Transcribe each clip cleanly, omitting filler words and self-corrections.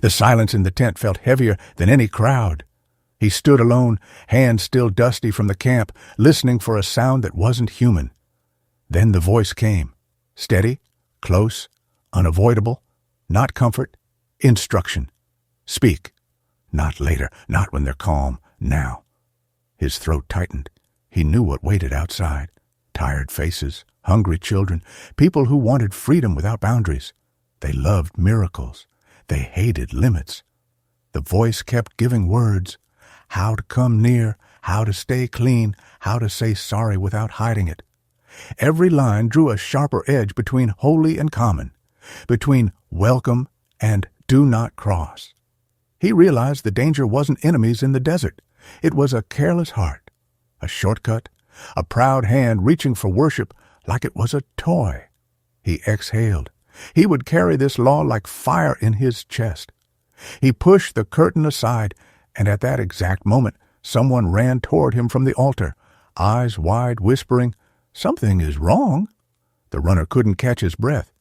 The silence in the tent felt heavier than any crowd. He stood alone, hands still dusty from the camp, listening for a sound that wasn't human. Then the voice came, steady, close, unavoidable, not comfort, instruction. Speak. Not later, not when they're calm, now. His throat tightened. He knew what waited outside. Tired faces, hungry children, people who wanted freedom without boundaries. They loved miracles. They hated limits. The voice kept giving words, how to come near, how to stay clean, how to say sorry without hiding it. Every line drew a sharper edge between holy and common, between welcome and do not cross. He realized the danger wasn't enemies in the desert. It was a careless heart, a shortcut, a proud hand reaching for worship like it was a toy. He exhaled. He would carry this law like fire in his chest. He pushed the curtain aside, and at that exact moment, someone ran toward him from the altar, eyes wide, whispering, "Something is wrong." The runner couldn't catch his breath.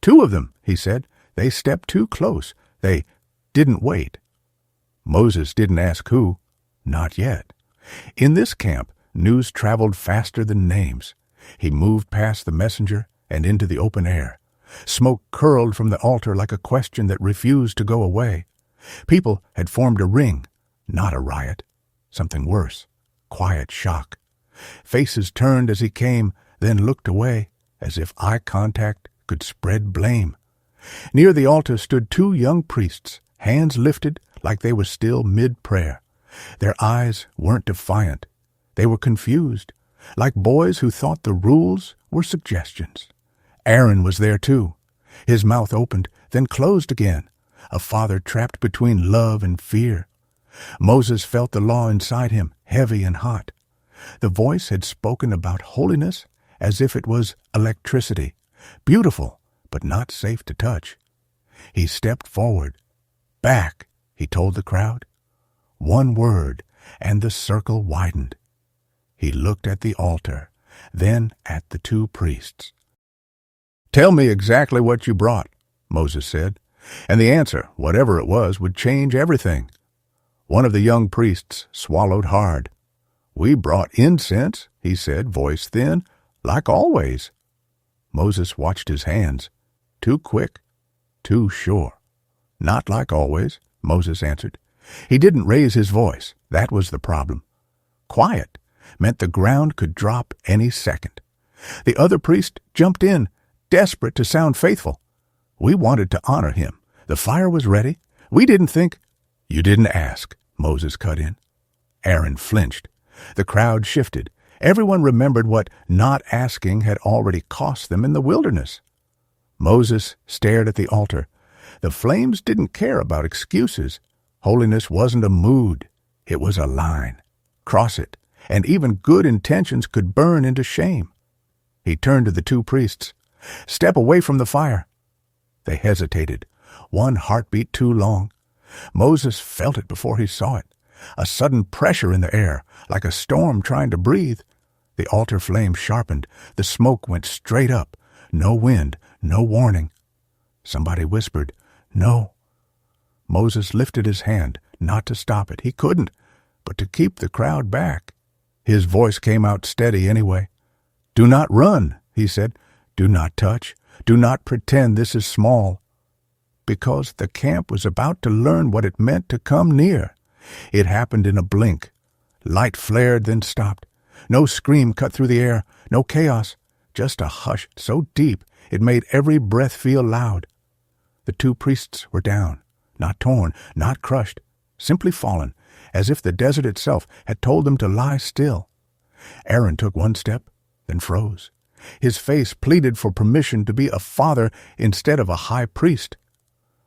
"Two of them," he said. "They stepped too close. They didn't wait." Moses didn't ask who. Not yet. In this camp, news traveled faster than names. He moved past the messenger and into the open air. Smoke curled from the altar like a question that refused to go away. People had formed a ring, not a riot. Something worse, quiet shock. Faces turned as he came, then looked away, as if eye contact could spread blame. Near the altar stood two young priests, hands lifted like they were still mid-prayer. Their eyes weren't defiant. They were confused, like boys who thought the rules were suggestions. Aaron was there too. His mouth opened, then closed again, a father trapped between love and fear. Moses felt the law inside him, heavy and hot. The voice had spoken about holiness as if it was electricity, beautiful but not safe to touch. He stepped forward. "Back," he told the crowd. One word, and the circle widened. He looked at the altar, then at the two priests. "Tell me exactly what you brought," Moses said, and the answer, whatever it was, would change everything. One of the young priests swallowed hard. "We brought incense," he said, voice thin, "like always." Moses watched his hands. Too quick, too sure. "Not like always," Moses answered. He didn't raise his voice. That was the problem. Quiet meant the ground could drop any second. The other priest jumped in, desperate to sound faithful. "We wanted to honor him. The fire was ready. We didn't think—" "You didn't ask," Moses cut in. Aaron flinched. The crowd shifted. Everyone remembered what not asking had already cost them in the wilderness. Moses stared at the altar. The flames didn't care about excuses. Holiness wasn't a mood. It was a line. Cross it, and even good intentions could burn into shame. He turned to the two priests. "Step away from the fire." They hesitated, one heartbeat too long. Moses felt it before he saw it, a sudden pressure in the air, like a storm trying to breathe. The altar flame sharpened. The smoke went straight up. No wind, no warning. Somebody whispered, "No." Moses lifted his hand, not to stop it. He couldn't, but to keep the crowd back. His voice came out steady anyway. "Do not run," he said. "Do not touch. Do not pretend this is small." Because the camp was about to learn what it meant to come near. It happened in a blink. Light flared, then stopped. No scream cut through the air, no chaos, just a hush so deep it made every breath feel loud. The two priests were down, not torn, not crushed, simply fallen, as if the desert itself had told them to lie still. Aaron took one step, then froze. His face pleaded for permission to be a father instead of a high priest.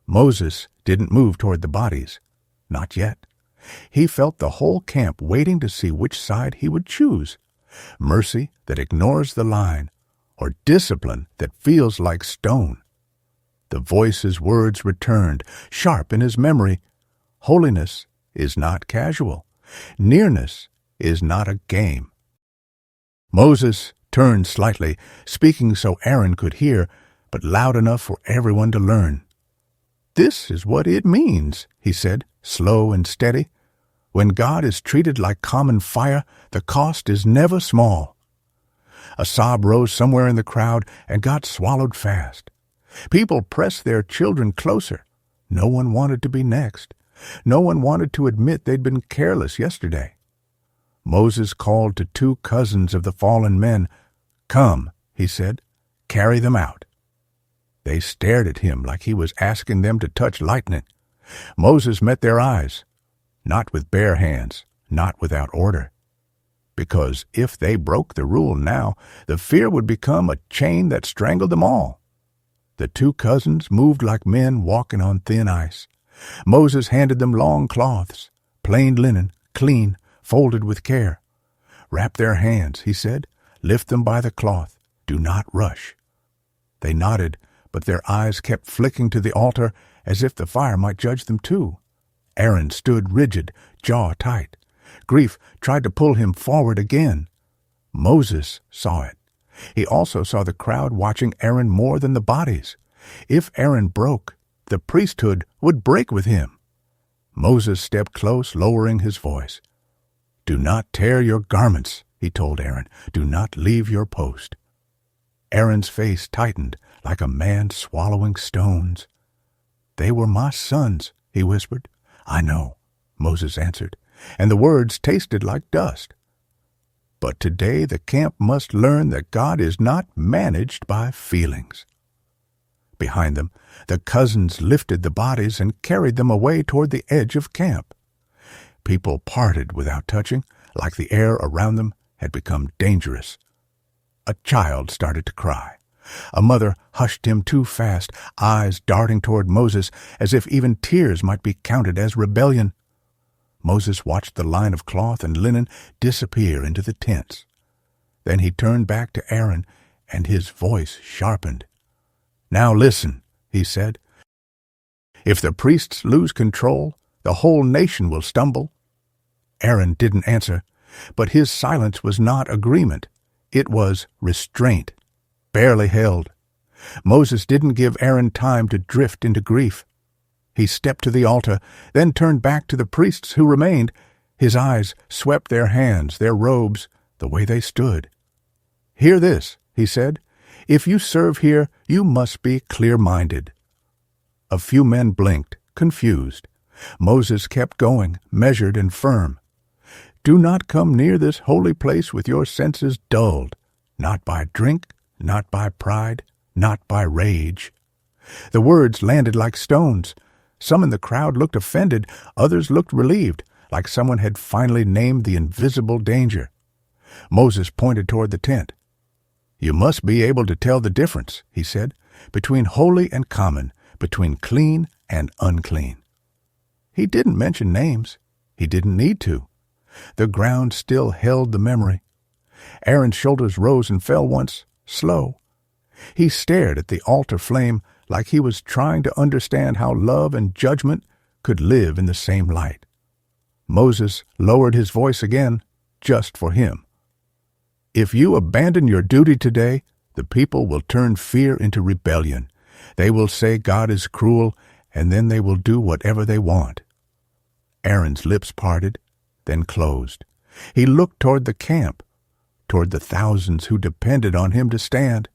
Moses didn't move toward the bodies. Not yet. He felt the whole camp waiting to see which side he would choose. Mercy that ignores the line, or discipline that feels like stone. The voice's words returned, sharp in his memory. Holiness is not casual. Nearness is not a game. Moses turned slightly, speaking so Aaron could hear, but loud enough for everyone to learn. This is what it means, he said, slow and steady. When God is treated like common fire, the cost is never small. A sob rose somewhere in the crowd and got swallowed fast. People pressed their children closer. No one wanted to be next. No one wanted to admit they'd been careless yesterday. Moses called to 2 cousins of the fallen men. "Come," he said, "carry them out." They stared at him like he was asking them to touch lightning. Moses met their eyes, not with bare hands, not without order. Because if they broke the rule now, the fear would become a chain that strangled them all. The 2 cousins moved like men walking on thin ice. Moses handed them long cloths, plain linen, clean, folded with care. "Wrap their hands," he said. "Lift them by the cloth. Do not rush." They nodded, but their eyes kept flicking to the altar as if the fire might judge them too. Aaron stood rigid, jaw tight. Grief tried to pull him forward again. Moses saw it. He also saw the crowd watching Aaron more than the bodies. If Aaron broke, the priesthood would break with him. Moses stepped close, lowering his voice. "Do not tear your garments," he told Aaron. "Do not leave your post." Aaron's face tightened like a man swallowing stones. "They were my sons," he whispered. "I know," Moses answered, and the words tasted like dust. But today the camp must learn that God is not managed by feelings. Behind them, the cousins lifted the bodies and carried them away toward the edge of camp. People parted without touching, like the air around them had become dangerous. A child started to cry. A mother hushed him too fast, eyes darting toward Moses as if even tears might be counted as rebellion. Moses watched the line of cloth and linen disappear into the tents. Then he turned back to Aaron, and his voice sharpened. "Now listen," he said. "If the priests lose control, the whole nation will stumble." Aaron didn't answer, but his silence was not agreement. It was restraint, barely held. Moses didn't give Aaron time to drift into grief. He stepped to the altar, then turned back to the priests who remained. His eyes swept their hands, their robes, the way they stood. "Hear this," he said. "If you serve here, you must be clear-minded." A few men blinked, confused. Moses kept going, measured and firm. "Do not come near this holy place with your senses dulled, not by drink, not by pride, not by rage." The words landed like stones. Some in the crowd looked offended, others looked relieved, like someone had finally named the invisible danger. Moses pointed toward the tent. "You must be able to tell the difference," he said, "between holy and common, between clean and unclean." He didn't mention names. He didn't need to. The ground still held the memory. Aaron's shoulders rose and fell once, slow. He stared at the altar flame like he was trying to understand how love and judgment could live in the same light. Moses lowered his voice again, just for him. "If you abandon your duty today, the people will turn fear into rebellion. They will say God is cruel, and then they will do whatever they want." Aaron's lips parted, then closed. He looked toward the camp, toward the thousands who depended on him to stand.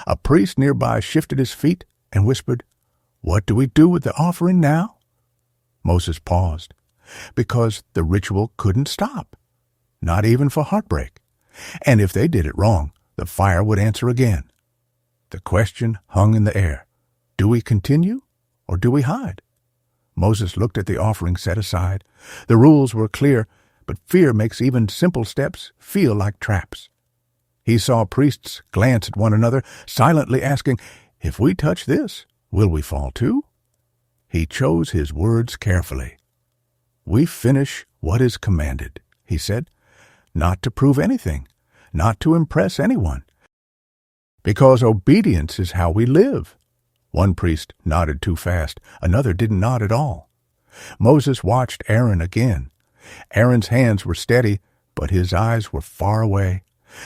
A priest nearby shifted his feet and whispered, "What do we do with the offering now?" Moses paused, because the ritual couldn't stop, not even for heartbreak. And if they did it wrong, the fire would answer again. The question hung in the air. Do we continue, or do we hide? Moses looked at the offering set aside. The rules were clear, but fear makes even simple steps feel like traps. He saw priests glance at one another, silently asking, "If we touch this, will we fall too?" He chose his words carefully. "We finish what is commanded," he said, "not to prove anything, not to impress anyone, because obedience is how we live." One priest nodded too fast, another didn't nod at all. Moses watched Aaron again. Aaron's hands were steady, but his eyes were far away,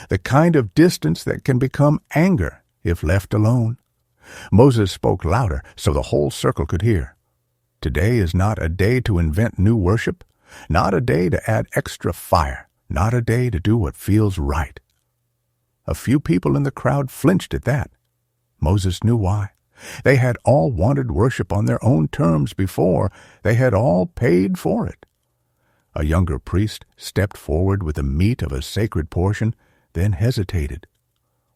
the kind of distance that can become anger if left alone. Moses spoke louder so the whole circle could hear. Today is not a day to invent new worship, not a day to add extra fire, not a day to do what feels right. A few people in the crowd flinched at that. Moses knew why. They had all wanted worship on their own terms before. They had all paid for it. A younger priest stepped forward with the meat of a sacred portion, then hesitated.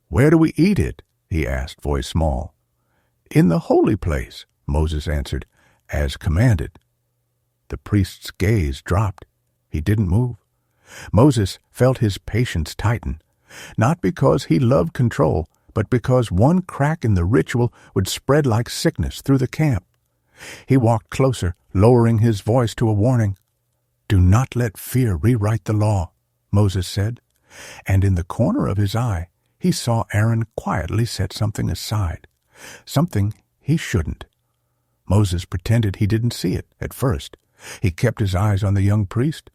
"Where do we eat it?" he asked, voice small. "In the holy place," Moses answered, "as commanded." The priest's gaze dropped. He didn't move. Moses felt his patience tighten, not because he loved control, but because one crack in the ritual would spread like sickness through the camp. He walked closer, lowering his voice to a warning. "Do not let fear rewrite the law," Moses said, and in the corner of his eye he saw Aaron quietly set something aside, something he shouldn't. Moses pretended he didn't see it at first. He kept his eyes on the young priest.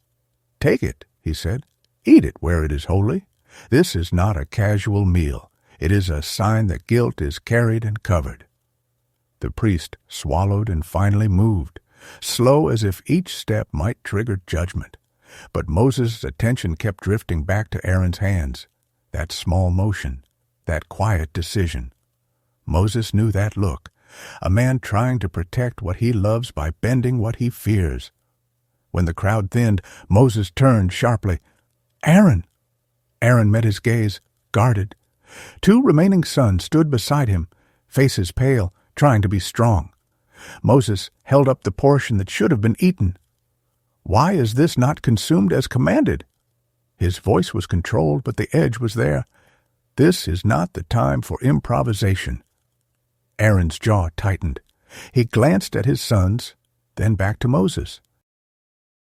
"Take it," he said. "Eat it where it is holy. This is not a casual meal. It is a sign that guilt is carried and covered." The priest swallowed and finally moved, slow as if each step might trigger judgment. But Moses' attention kept drifting back to Aaron's hands, that small motion, that quiet decision. Moses knew that look, a man trying to protect what he loves by bending what he fears. When the crowd thinned, Moses turned sharply. "Aaron!" Aaron met his gaze, guarded. Two remaining sons stood beside him, faces pale, trying to be strong. Moses held up the portion that should have been eaten. "Why is this not consumed as commanded?" His voice was controlled, but the edge was there. "This is not the time for improvisation." Aaron's jaw tightened. He glanced at his sons, then back to Moses.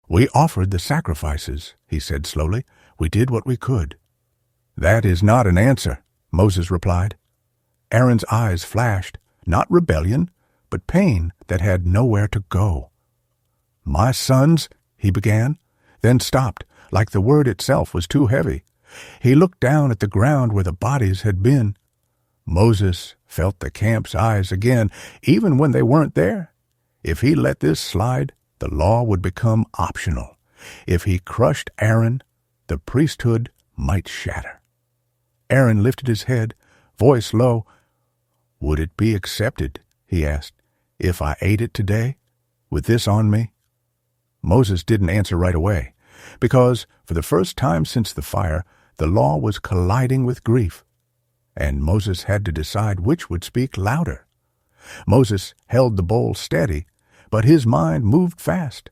"We offered the sacrifices," he said slowly. "We did what we could." "That is not an answer," Moses replied. Aaron's eyes flashed, not rebellion, but pain that had nowhere to go. "My sons," he began, then stopped, like the word itself was too heavy. He looked down at the ground where the bodies had been. Moses felt the camp's eyes again, even when they weren't there. If he let this slide, the law would become optional. If he crushed Aaron, the priesthood might shatter. Aaron lifted his head, voice low. "Would it be accepted," he asked, "if I ate it today, with this on me?" Moses didn't answer right away, because, for the first time since the fire, the law was colliding with grief. And Moses had to decide which would speak louder. Moses held the bowl steady, but his mind moved fast.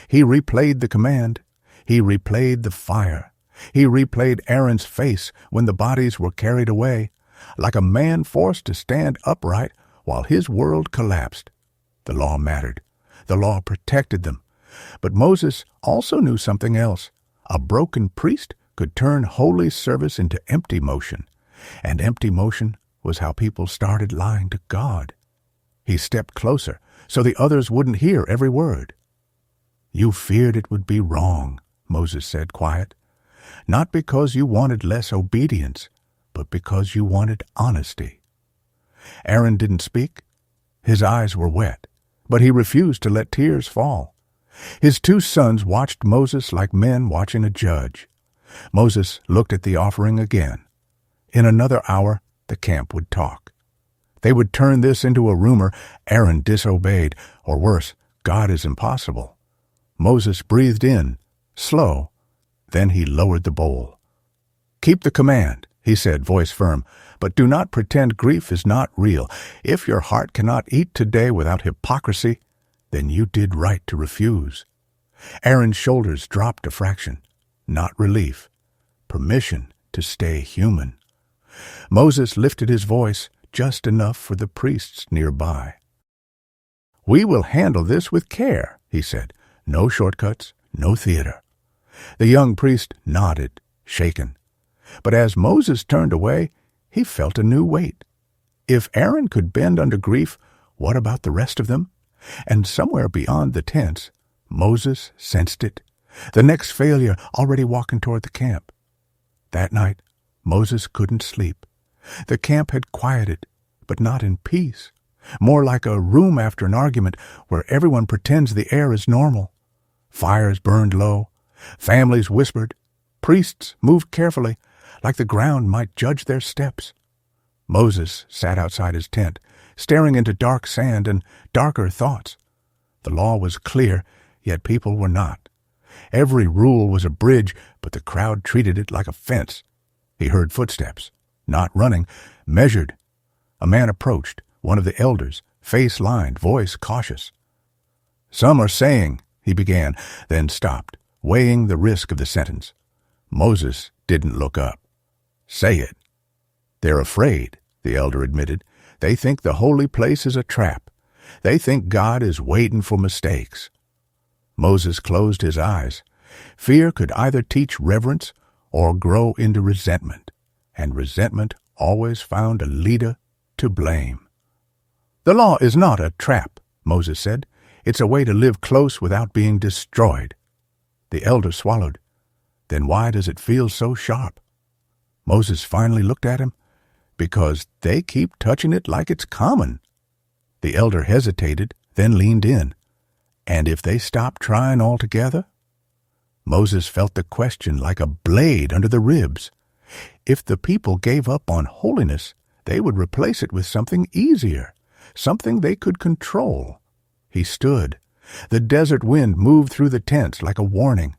He replayed the command. He replayed the fire. He replayed Aaron's face when the bodies were carried away, like a man forced to stand upright while his world collapsed. The law mattered. The law protected them. But Moses also knew something else. A broken priest could turn holy service into empty motion, and empty motion was how people started lying to God. He stepped closer so the others wouldn't hear every word. "You feared it would be wrong," Moses said, quiet. "Not because you wanted less obedience, but because you wanted honesty." Aaron didn't speak. His eyes were wet, but he refused to let tears fall. His two sons watched Moses like men watching a judge. Moses looked at the offering again. In another hour, the camp would talk. They would turn this into a rumor: Aaron disobeyed, or worse, God is impossible. Moses breathed in, slow, then he lowered the bowl. "Keep the command," he said, voice firm, "but do not pretend grief is not real. If your heart cannot eat today without hypocrisy, then you did right to refuse." Aaron's shoulders dropped a fraction. Not relief. Permission to stay human. Moses lifted his voice just enough for the priests nearby. "We will handle this with care," he said. "No shortcuts, no theater." The young priest nodded, shaken. But as Moses turned away, he felt a new weight. If Aaron could bend under grief, what about the rest of them? And somewhere beyond the tents, Moses sensed it. The next failure already walking toward the camp. That night, Moses couldn't sleep. The camp had quieted, but not in peace. More like a room after an argument where everyone pretends the air is normal. Fires burned low. Families whispered. Priests moved carefully, like the ground might judge their steps. Moses sat outside his tent, staring into dark sand and darker thoughts. The law was clear, yet people were not. Every rule was a bridge, but the crowd treated it like a fence. He heard footsteps, not running, measured. A man approached, one of the elders, face lined, voice cautious. "Some are saying," he began, then stopped, weighing the risk of the sentence. Moses didn't look up. "Say it." "They're afraid," the elder admitted. "They think the holy place is a trap. They think God is waiting for mistakes." Moses closed his eyes. Fear could either teach reverence or grow into resentment, and resentment always found a leader to blame. "The law is not a trap," Moses said. "It's a way to live close without being destroyed." The elder swallowed. "Then why does it feel so sharp?" Moses finally looked at him. "Because they keep touching it like it's common." The elder hesitated, then leaned in. "And if they stop trying altogether?" Moses felt the question like a blade under the ribs. If the people gave up on holiness, they would replace it with something easier, something they could control. He stood. The desert wind moved through the tents like a warning.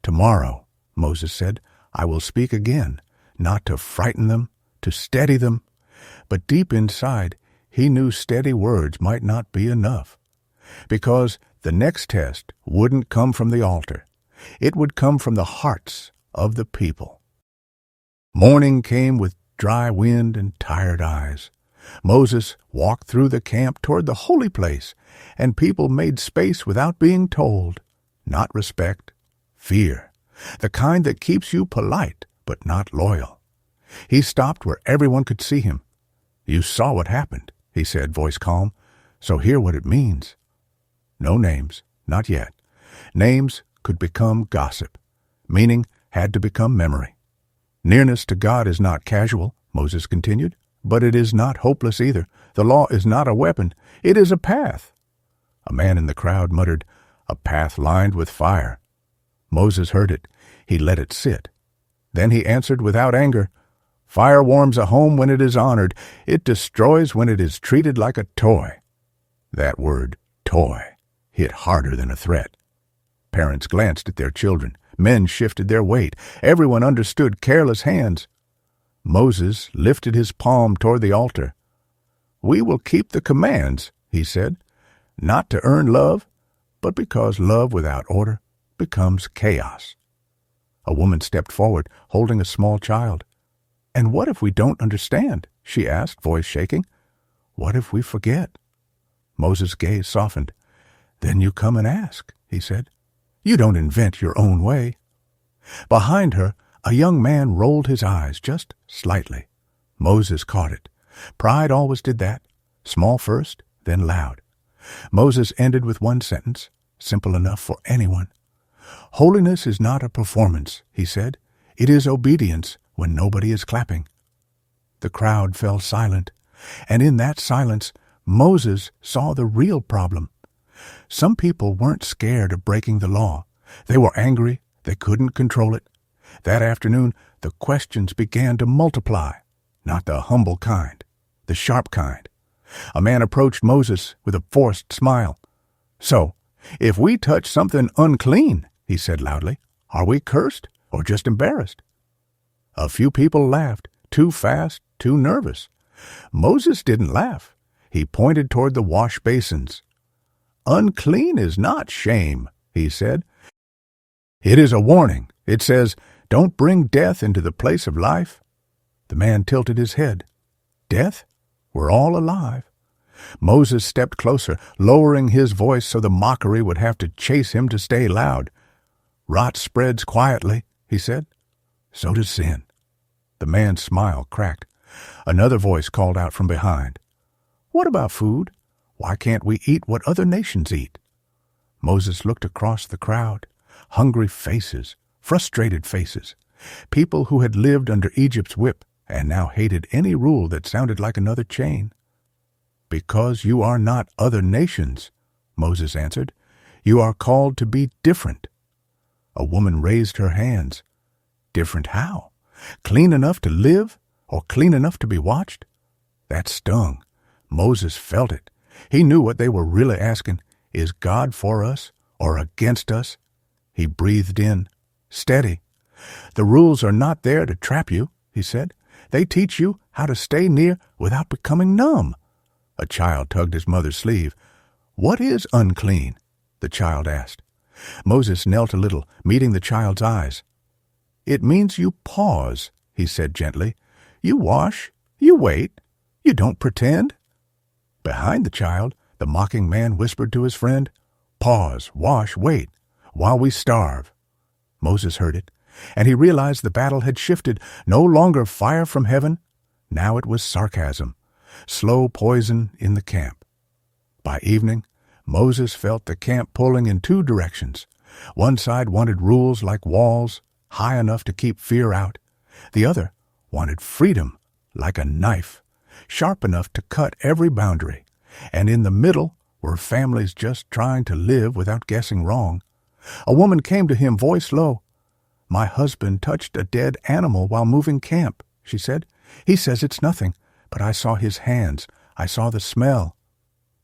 "Tomorrow," Moses said, "I will speak again, not to frighten them, to steady them." But deep inside, he knew steady words might not be enough. Because the next test wouldn't come from the altar. It would come from the hearts of the people. Morning came with dry wind and tired eyes. Moses walked through the camp toward the holy place, and people made space without being told. Not respect, fear, the kind that keeps you polite but not loyal. He stopped where everyone could see him. "You saw what happened," he said, voice calm, "so hear what it means." No names, not yet. Names could become gossip. Meaning had to become memory. Nearness to God is not casual, Moses continued, but it is not hopeless either. The law is not a weapon. It is a path. A man in the crowd muttered, "A path lined with fire." Moses heard it. He let it sit. Then he answered without anger, "Fire warms a home when it is honored. It destroys when it is treated like a toy." That word, toy, hit harder than a threat. Parents glanced at their children. Men shifted their weight. Everyone understood careless hands. Moses lifted his palm toward the altar. "We will keep the commands," he said, "not to earn love, but because love without order becomes chaos." A woman stepped forward, holding a small child. "And what if we don't understand?" she asked, voice shaking. "What if we forget?" Moses' gaze softened. "Then you come and ask," he said. "You don't invent your own way." Behind her, a young man rolled his eyes just slightly. Moses caught it. Pride always did that. Small first, then loud. Moses ended with one sentence, simple enough for anyone. "Holiness is not a performance," he said. "It is obedience when nobody is clapping." The crowd fell silent, and in that silence, Moses saw the real problem. Some people weren't scared of breaking the law. They were angry. They couldn't control it. That afternoon, the questions began to multiply. Not the humble kind, the sharp kind. A man approached Moses with a forced smile. "So, if we touch something unclean," he said loudly, "are we cursed or just embarrassed?" A few people laughed, too fast, too nervous. Moses didn't laugh. He pointed toward the wash basins. "Unclean is not shame," he said. "It is a warning. It says, don't bring death into the place of life." The man tilted his head. "Death? We're all alive." Moses stepped closer, lowering his voice so the mockery would have to chase him to stay loud. "Rot spreads quietly," he said. "So does sin." The man's smile cracked. Another voice called out from behind. "What about food? Why can't we eat what other nations eat?" Moses looked across the crowd. Hungry faces, frustrated faces. People who had lived under Egypt's whip, and now hated any rule that sounded like another chain. "Because you are not other nations," Moses answered. "You are called to be different." A woman raised her hands. Different how? Clean enough to live, or clean enough to be watched? That stung. Moses felt it. He knew what they were really asking. Is God for us or against us? He breathed in. Steady. "The rules are not there to trap you," he said. "They teach you how to stay near without becoming numb." A child tugged his mother's sleeve. "What is unclean?" the child asked. Moses knelt a little, meeting the child's eyes. "It means you pause," he said gently. "You wash. You wait. You don't pretend." Behind the child, the mocking man whispered to his friend, "Pause, wash, wait, while we starve." Moses heard it, and he realized the battle had shifted. No longer fire from heaven. Now it was sarcasm, slow poison in the camp. By evening, Moses felt the camp pulling in two directions. One side wanted rules like walls, high enough to keep fear out. The other wanted freedom, like a knife, sharp enough to cut every boundary. And in the middle were families just trying to live without guessing wrong. A woman came to him, voice low. "My husband touched a dead animal while moving camp," she said. "He says it's nothing, but I saw his hands. I saw the smell."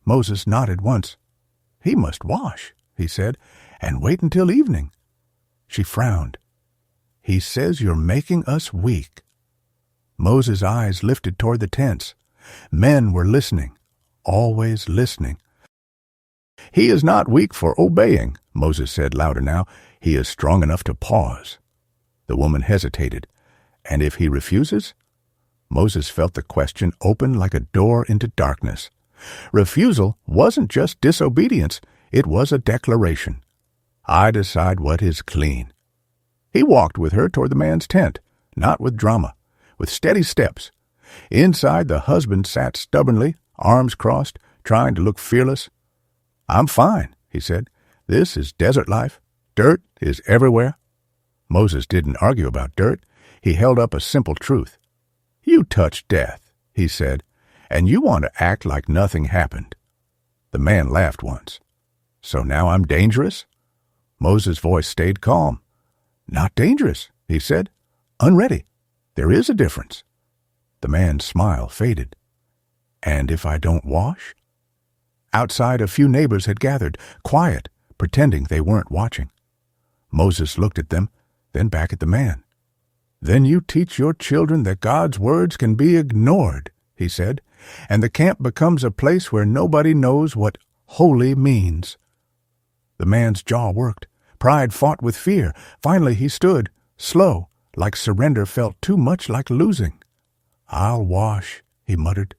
Moses nodded once. "He must wash," he said, "and wait until evening." She frowned. "He says you're making us weak." Moses' eyes lifted toward the tents. Men were listening, always listening. "He is not weak for obeying," Moses said louder now. "He is strong enough to pause." The woman hesitated. "And if he refuses?" Moses felt the question open like a door into darkness. Refusal wasn't just disobedience, it was a declaration. "I decide what is clean." He walked with her toward the man's tent, not with drama, with steady steps. Inside, the husband sat stubbornly, arms crossed, trying to look fearless. "I'm fine," he said. "This is desert life. Dirt is everywhere." Moses didn't argue about dirt. He held up a simple truth. "You touched death," he said, "and you want to act like nothing happened." The man laughed once. "So now I'm dangerous?" Moses' voice stayed calm. "Not dangerous," he said. "Unready. There is a difference." The man's smile faded. "And if I don't wash?" Outside, a few neighbors had gathered, quiet, pretending they weren't watching. Moses looked at them, then back at the man. "Then you teach your children that God's words can be ignored," he said, "and the camp becomes a place where nobody knows what holy means." The man's jaw worked. Pride fought with fear. Finally he stood, slow, like surrender felt too much like losing. "I'll wash," he muttered.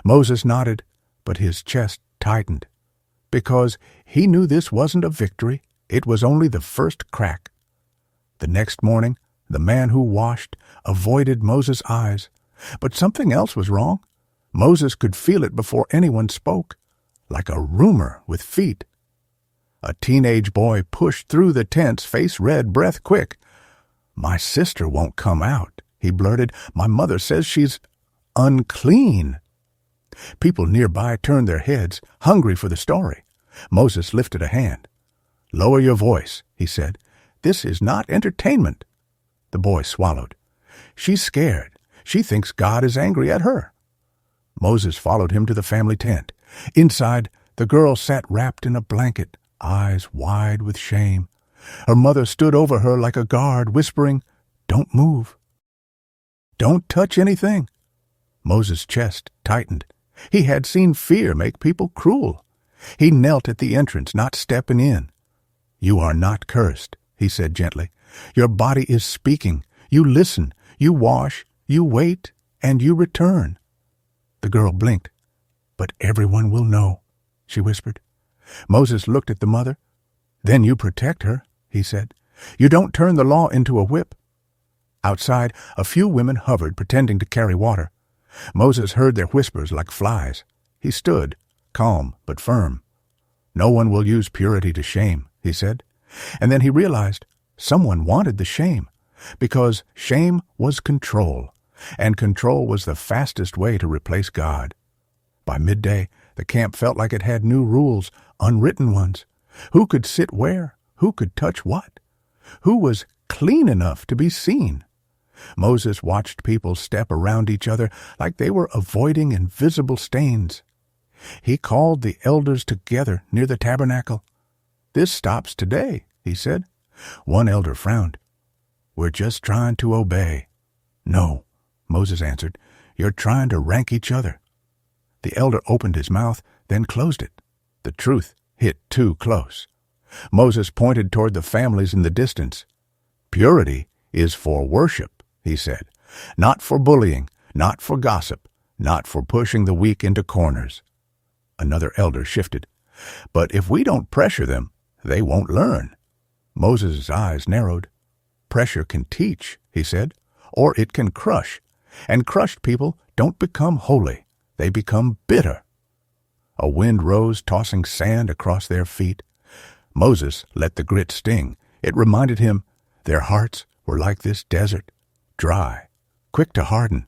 Moses nodded, but his chest tightened. Because he knew this wasn't a victory, it was only the first crack. The next morning, the man who washed avoided Moses' eyes. But something else was wrong. Moses could feel it before anyone spoke, like a rumor with feet. A teenage boy pushed through the tents, face red, breath quick. "My sister won't come out," he blurted. "My mother says she's unclean." People nearby turned their heads, hungry for the story. Moses lifted a hand. "Lower your voice," he said. "This is not entertainment." The boy swallowed. "She's scared. She thinks God is angry at her." Moses followed him to the family tent. Inside, the girl sat wrapped in a blanket, eyes wide with shame. Her mother stood over her like a guard, whispering, "Don't move. Don't touch anything." Moses' chest tightened. He had seen fear make people cruel. He knelt at the entrance, not stepping in. "You are not cursed," he said gently. "Your body is speaking. You listen, you wash, you wait, and you return." The girl blinked. "But everyone will know," she whispered. Moses looked at the mother. "Then you protect her," he said. "You don't turn the law into a whip." Outside, a few women hovered, pretending to carry water. Moses heard their whispers like flies. He stood, calm but firm. "No one will use purity to shame," he said. And then he realized someone wanted the shame, because shame was control. and control was the fastest way to replace God. By midday, the camp felt like it had new rules, unwritten ones. Who could sit where? Who could touch what? Who was clean enough to be seen? Moses watched people step around each other like they were avoiding invisible stains. He called the elders together near the tabernacle. "This stops today," he said. One elder frowned. "We're just trying to obey." "No," Moses answered. "You're trying to rank each other." The elder opened his mouth, then closed it. The truth hit too close. Moses pointed toward the families in the distance. "Purity is for worship," he said, "not for bullying, not for gossip, not for pushing the weak into corners." Another elder shifted. "But if we don't pressure them, they won't learn." Moses' eyes narrowed. "Pressure can teach," he said, "or it can crush. And crushed people don't become holy. They become bitter." A wind rose, tossing sand across their feet. Moses let the grit sting. It reminded him their hearts were like this desert, dry, quick to harden.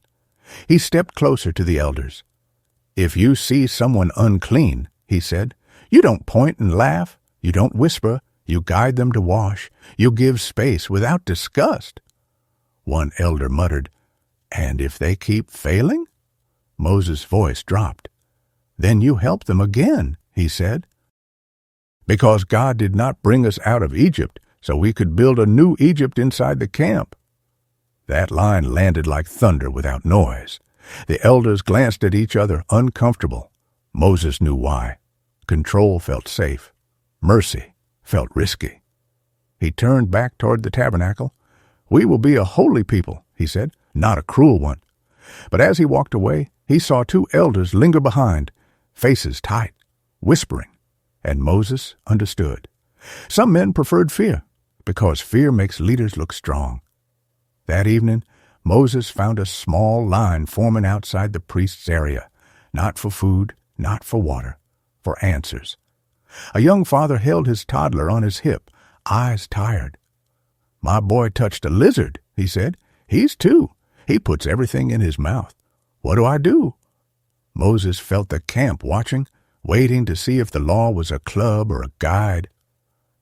He stepped closer to the elders. "If you see someone unclean," he said, "you don't point and laugh. You don't whisper. You guide them to wash. You give space without disgust." One elder muttered, "And if they keep failing?" Moses' voice dropped. "Then you help them again," he said. "Because God did not bring us out of Egypt so we could build a new Egypt inside the camp." That line landed like thunder without noise. The elders glanced at each other, uncomfortable. Moses knew why. Control felt safe. Mercy felt risky. He turned back toward the tabernacle. "We will be a holy people," he said, "not a cruel one." But as he walked away, he saw two elders linger behind, faces tight, whispering, and Moses understood. Some men preferred fear, because fear makes leaders look strong. That evening, Moses found a small line forming outside the priest's area, not for food, not for water, for answers. A young father held his toddler on his hip, eyes tired. "My boy touched a lizard," he said. "He's 2. He puts everything in his mouth. What do I do?" Moses felt the camp watching, waiting to see if the law was a club or a guide.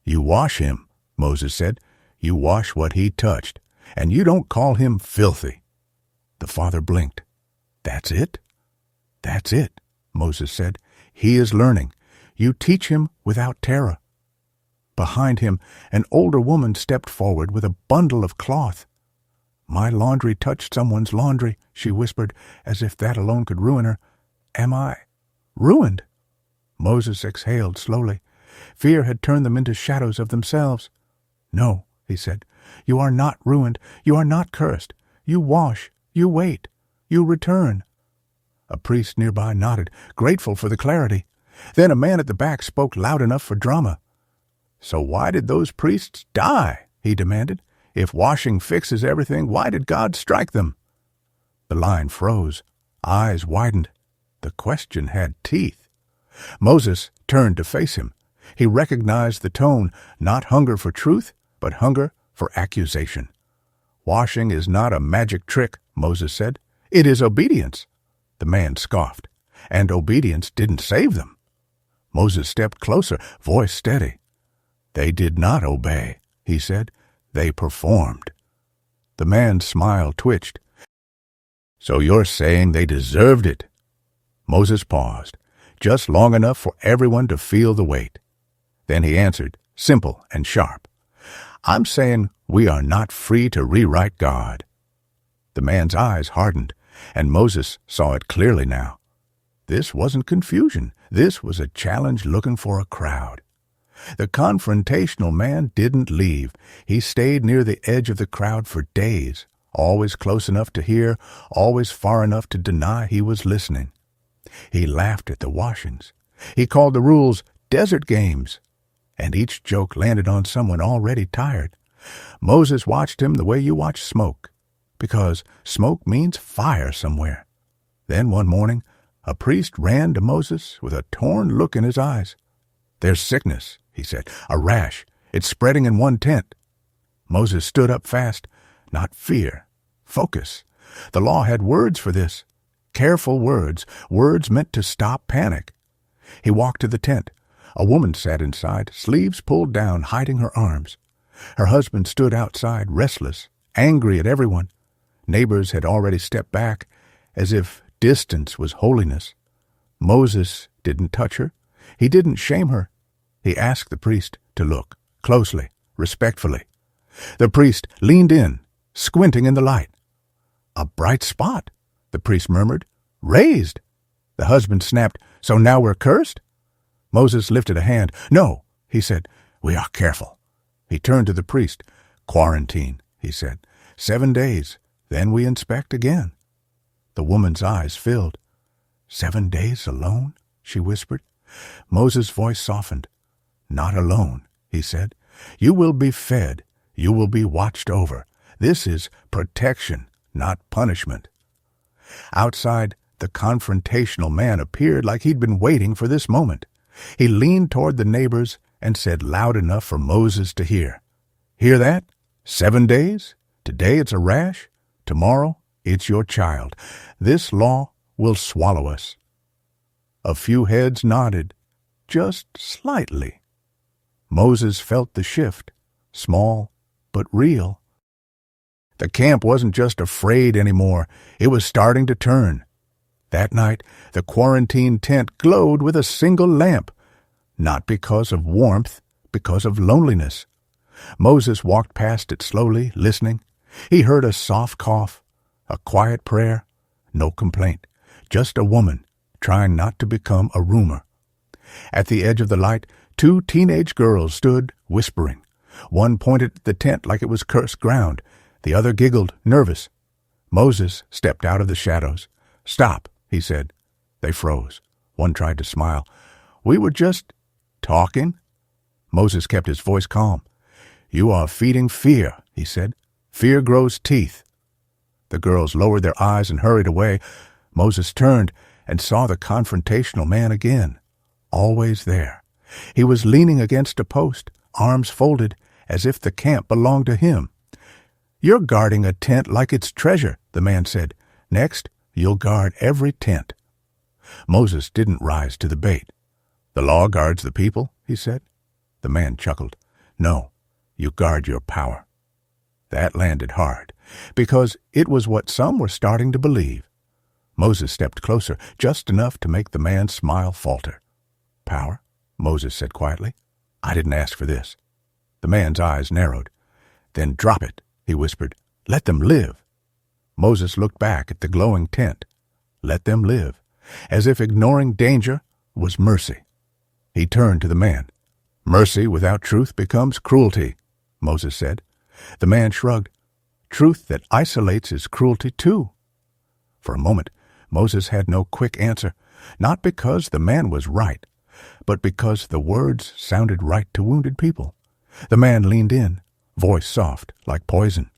"You wash him," Moses said. "You wash what he touched, and you don't call him filthy." The father blinked. "That's it?" "That's it," Moses said. "He is learning. You teach him without terror." Behind him, an older woman stepped forward with a bundle of cloth. "My laundry touched someone's laundry," she whispered, as if that alone could ruin her. "Am I ruined?" Moses exhaled slowly. Fear had turned them into shadows of themselves. "No," he said. "You are not ruined. You are not cursed. You wash. You wait. You return." A priest nearby nodded, grateful for the clarity. Then a man at the back spoke loud enough for drama. "So why did those priests die?" he demanded. "If washing fixes everything, why did God strike them?" The line froze. Eyes widened. The question had teeth. Moses turned to face him. He recognized the tone, not hunger for truth, but hunger for accusation. "Washing is not a magic trick," Moses said. "It is obedience." The man scoffed. "And obedience didn't save them." Moses stepped closer, voice steady. "They did not obey," he said. "They performed." The man's smile twitched. "So you're saying they deserved it?" Moses paused, just long enough for everyone to feel the weight. Then he answered, simple and sharp. "I'm saying we are not free to rewrite God." The man's eyes hardened, and Moses saw it clearly now. This wasn't confusion. This was a challenge looking for a crowd. The confrontational man didn't leave. He stayed near the edge of the crowd for days, always close enough to hear, always far enough to deny he was listening. He laughed at the washings. He called the rules desert games, and each joke landed on someone already tired. Moses watched him the way you watch smoke, because smoke means fire somewhere. Then one morning, a priest ran to Moses with a torn look in his eyes. "There's sickness," he said, "a rash. It's spreading in one tent." Moses stood up fast. Not fear. Focus. The law had words for this. Careful words, words meant to stop panic. He walked to the tent. A woman sat inside, sleeves pulled down, hiding her arms. Her husband stood outside, restless, angry at everyone. Neighbors had already stepped back, as if distance was holiness. Moses didn't touch her. He didn't shame her. He asked the priest to look, closely, respectfully. The priest leaned in, squinting in the light. "A bright spot," the priest murmured. "Raised." The husband snapped, "So now we're cursed?" Moses lifted a hand. "No," he said. "We are careful." He turned to the priest. "Quarantine," he said. 7 days, then we inspect again." The woman's eyes filled. 7 days alone?" she whispered. Moses' voice softened. "Not alone," he said. "You will be fed. You will be watched over. This is protection, not punishment." Outside, the confrontational man appeared like he'd been waiting for this moment. He leaned toward the neighbors and said loud enough for Moses to hear. "Hear that? 7 days? Today it's a rash. Tomorrow it's your child. This law will swallow us." A few heads nodded, just slightly. Moses felt the shift, small but real. The camp wasn't just afraid anymore. It was starting to turn. That night, the quarantine tent glowed with a single lamp, not because of warmth, because of loneliness. Moses walked past it slowly, listening. He heard a soft cough, a quiet prayer, no complaint, just a woman trying not to become a rumor. At the edge of the light, 2 teenage girls stood, whispering. One pointed at the tent like it was cursed ground. The other giggled, nervous. Moses stepped out of the shadows. "Stop," he said. They froze. One tried to smile. "We were just talking." Moses kept his voice calm. "You are feeding fear," he said. "Fear grows teeth." The girls lowered their eyes and hurried away. Moses turned and saw the confrontational man again, always there. He was leaning against a post, arms folded, as if the camp belonged to him. "You're guarding a tent like it's treasure," the man said. "Next, you'll guard every tent." Moses didn't rise to the bait. "The law guards the people," he said. The man chuckled. "No, you guard your power." That landed hard, because it was what some were starting to believe. Moses stepped closer, just enough to make the man's smile falter. "Power?" Moses said quietly. "I didn't ask for this." The man's eyes narrowed. "Then drop it," he whispered. "Let them live." Moses looked back at the glowing tent. Let them live, as if ignoring danger was mercy. He turned to the man. "Mercy without truth becomes cruelty," Moses said. The man shrugged. "Truth that isolates is cruelty too." For a moment, Moses had no quick answer, not because the man was right, but because the words sounded right to wounded people. The man leaned in, voice soft, like poison.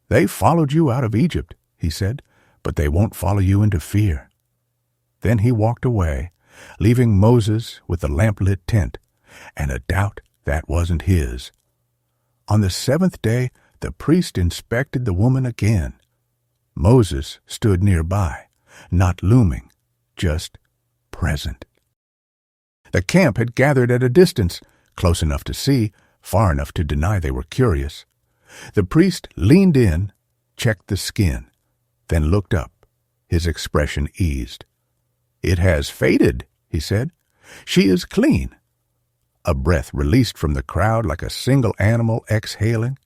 "They followed you out of Egypt," he said, "but they won't follow you into fear." Then he walked away, leaving Moses with the lamp-lit tent, and a doubt that wasn't his. On the 7th day, the priest inspected the woman again. Moses stood nearby, not looming, just present. The camp had gathered at a distance, close enough to see, far enough to deny they were curious. The priest leaned in, checked the skin, then looked up. His expression eased. "It has faded," he said. "She is clean." A breath released from the crowd like a single animal exhaling.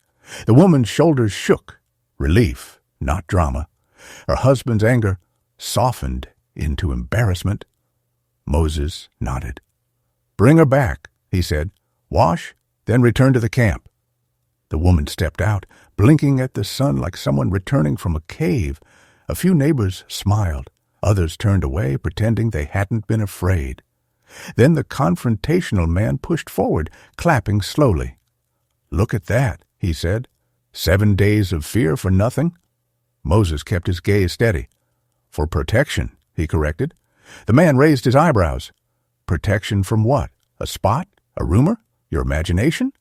The woman's shoulders shook. Relief, not drama. Her husband's anger softened into embarrassment. Moses nodded. "Bring her back," he said. "Wash, then return to the camp." The woman stepped out, blinking at the sun like someone returning from a cave. A few neighbors smiled. Others turned away, pretending they hadn't been afraid. Then the confrontational man pushed forward, clapping slowly. "Look at that," he said. 7 days of fear for nothing?" Moses kept his gaze steady. "For protection," he corrected. The man raised his eyebrows. "Protection from what? A spot? A rumor? Your imagination?"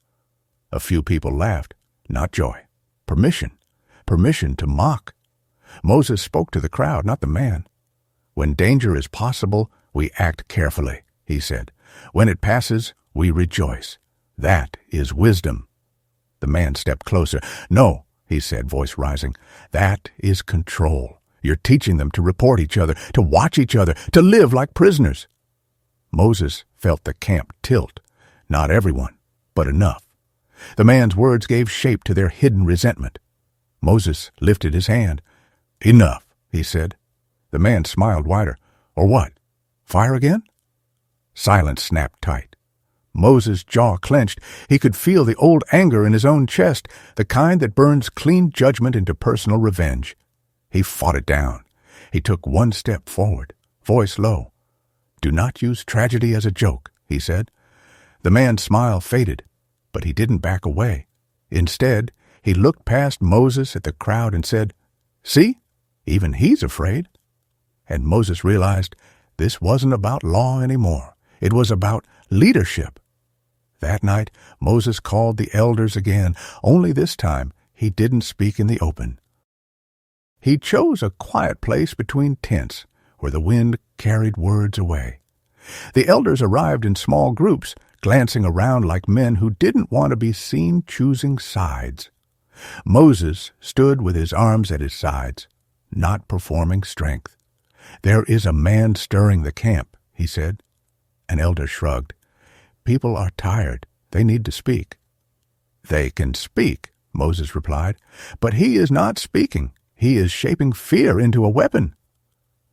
A few people laughed. Not joy. Permission. Permission to mock. Moses spoke to the crowd, not the man. "When danger is possible, we act carefully," he said. "When it passes, we rejoice. That is wisdom." The man stepped closer. "No," he said, voice rising. "That is control. You're teaching them to report each other, to watch each other, to live like prisoners." Moses felt the camp tilt. Not everyone, but enough. The man's words gave shape to their hidden resentment. Moses lifted his hand. "Enough," he said. The man smiled wider. "Or what? Fire again?" Silence snapped tight. Moses' jaw clenched. He could feel the old anger in his own chest, the kind that burns clean judgment into personal revenge. He fought it down. He took one step forward, voice low. "Do not use tragedy as a joke," he said. The man's smile faded, but he didn't back away. Instead, he looked past Moses at the crowd and said, "See, even he's afraid." And Moses realized this wasn't about law anymore. It was about leadership. That night, Moses called the elders again, only this time he didn't speak in the open. He chose a quiet place between tents where the wind carried words away. The elders arrived in small groups, glancing around like men who didn't want to be seen choosing sides. Moses stood with his arms at his sides, not performing strength. "There is a man stirring the camp," he said. An elder shrugged. "People are tired. They need to speak." "They can speak," Moses replied, "but he is not speaking. He is shaping fear into a weapon."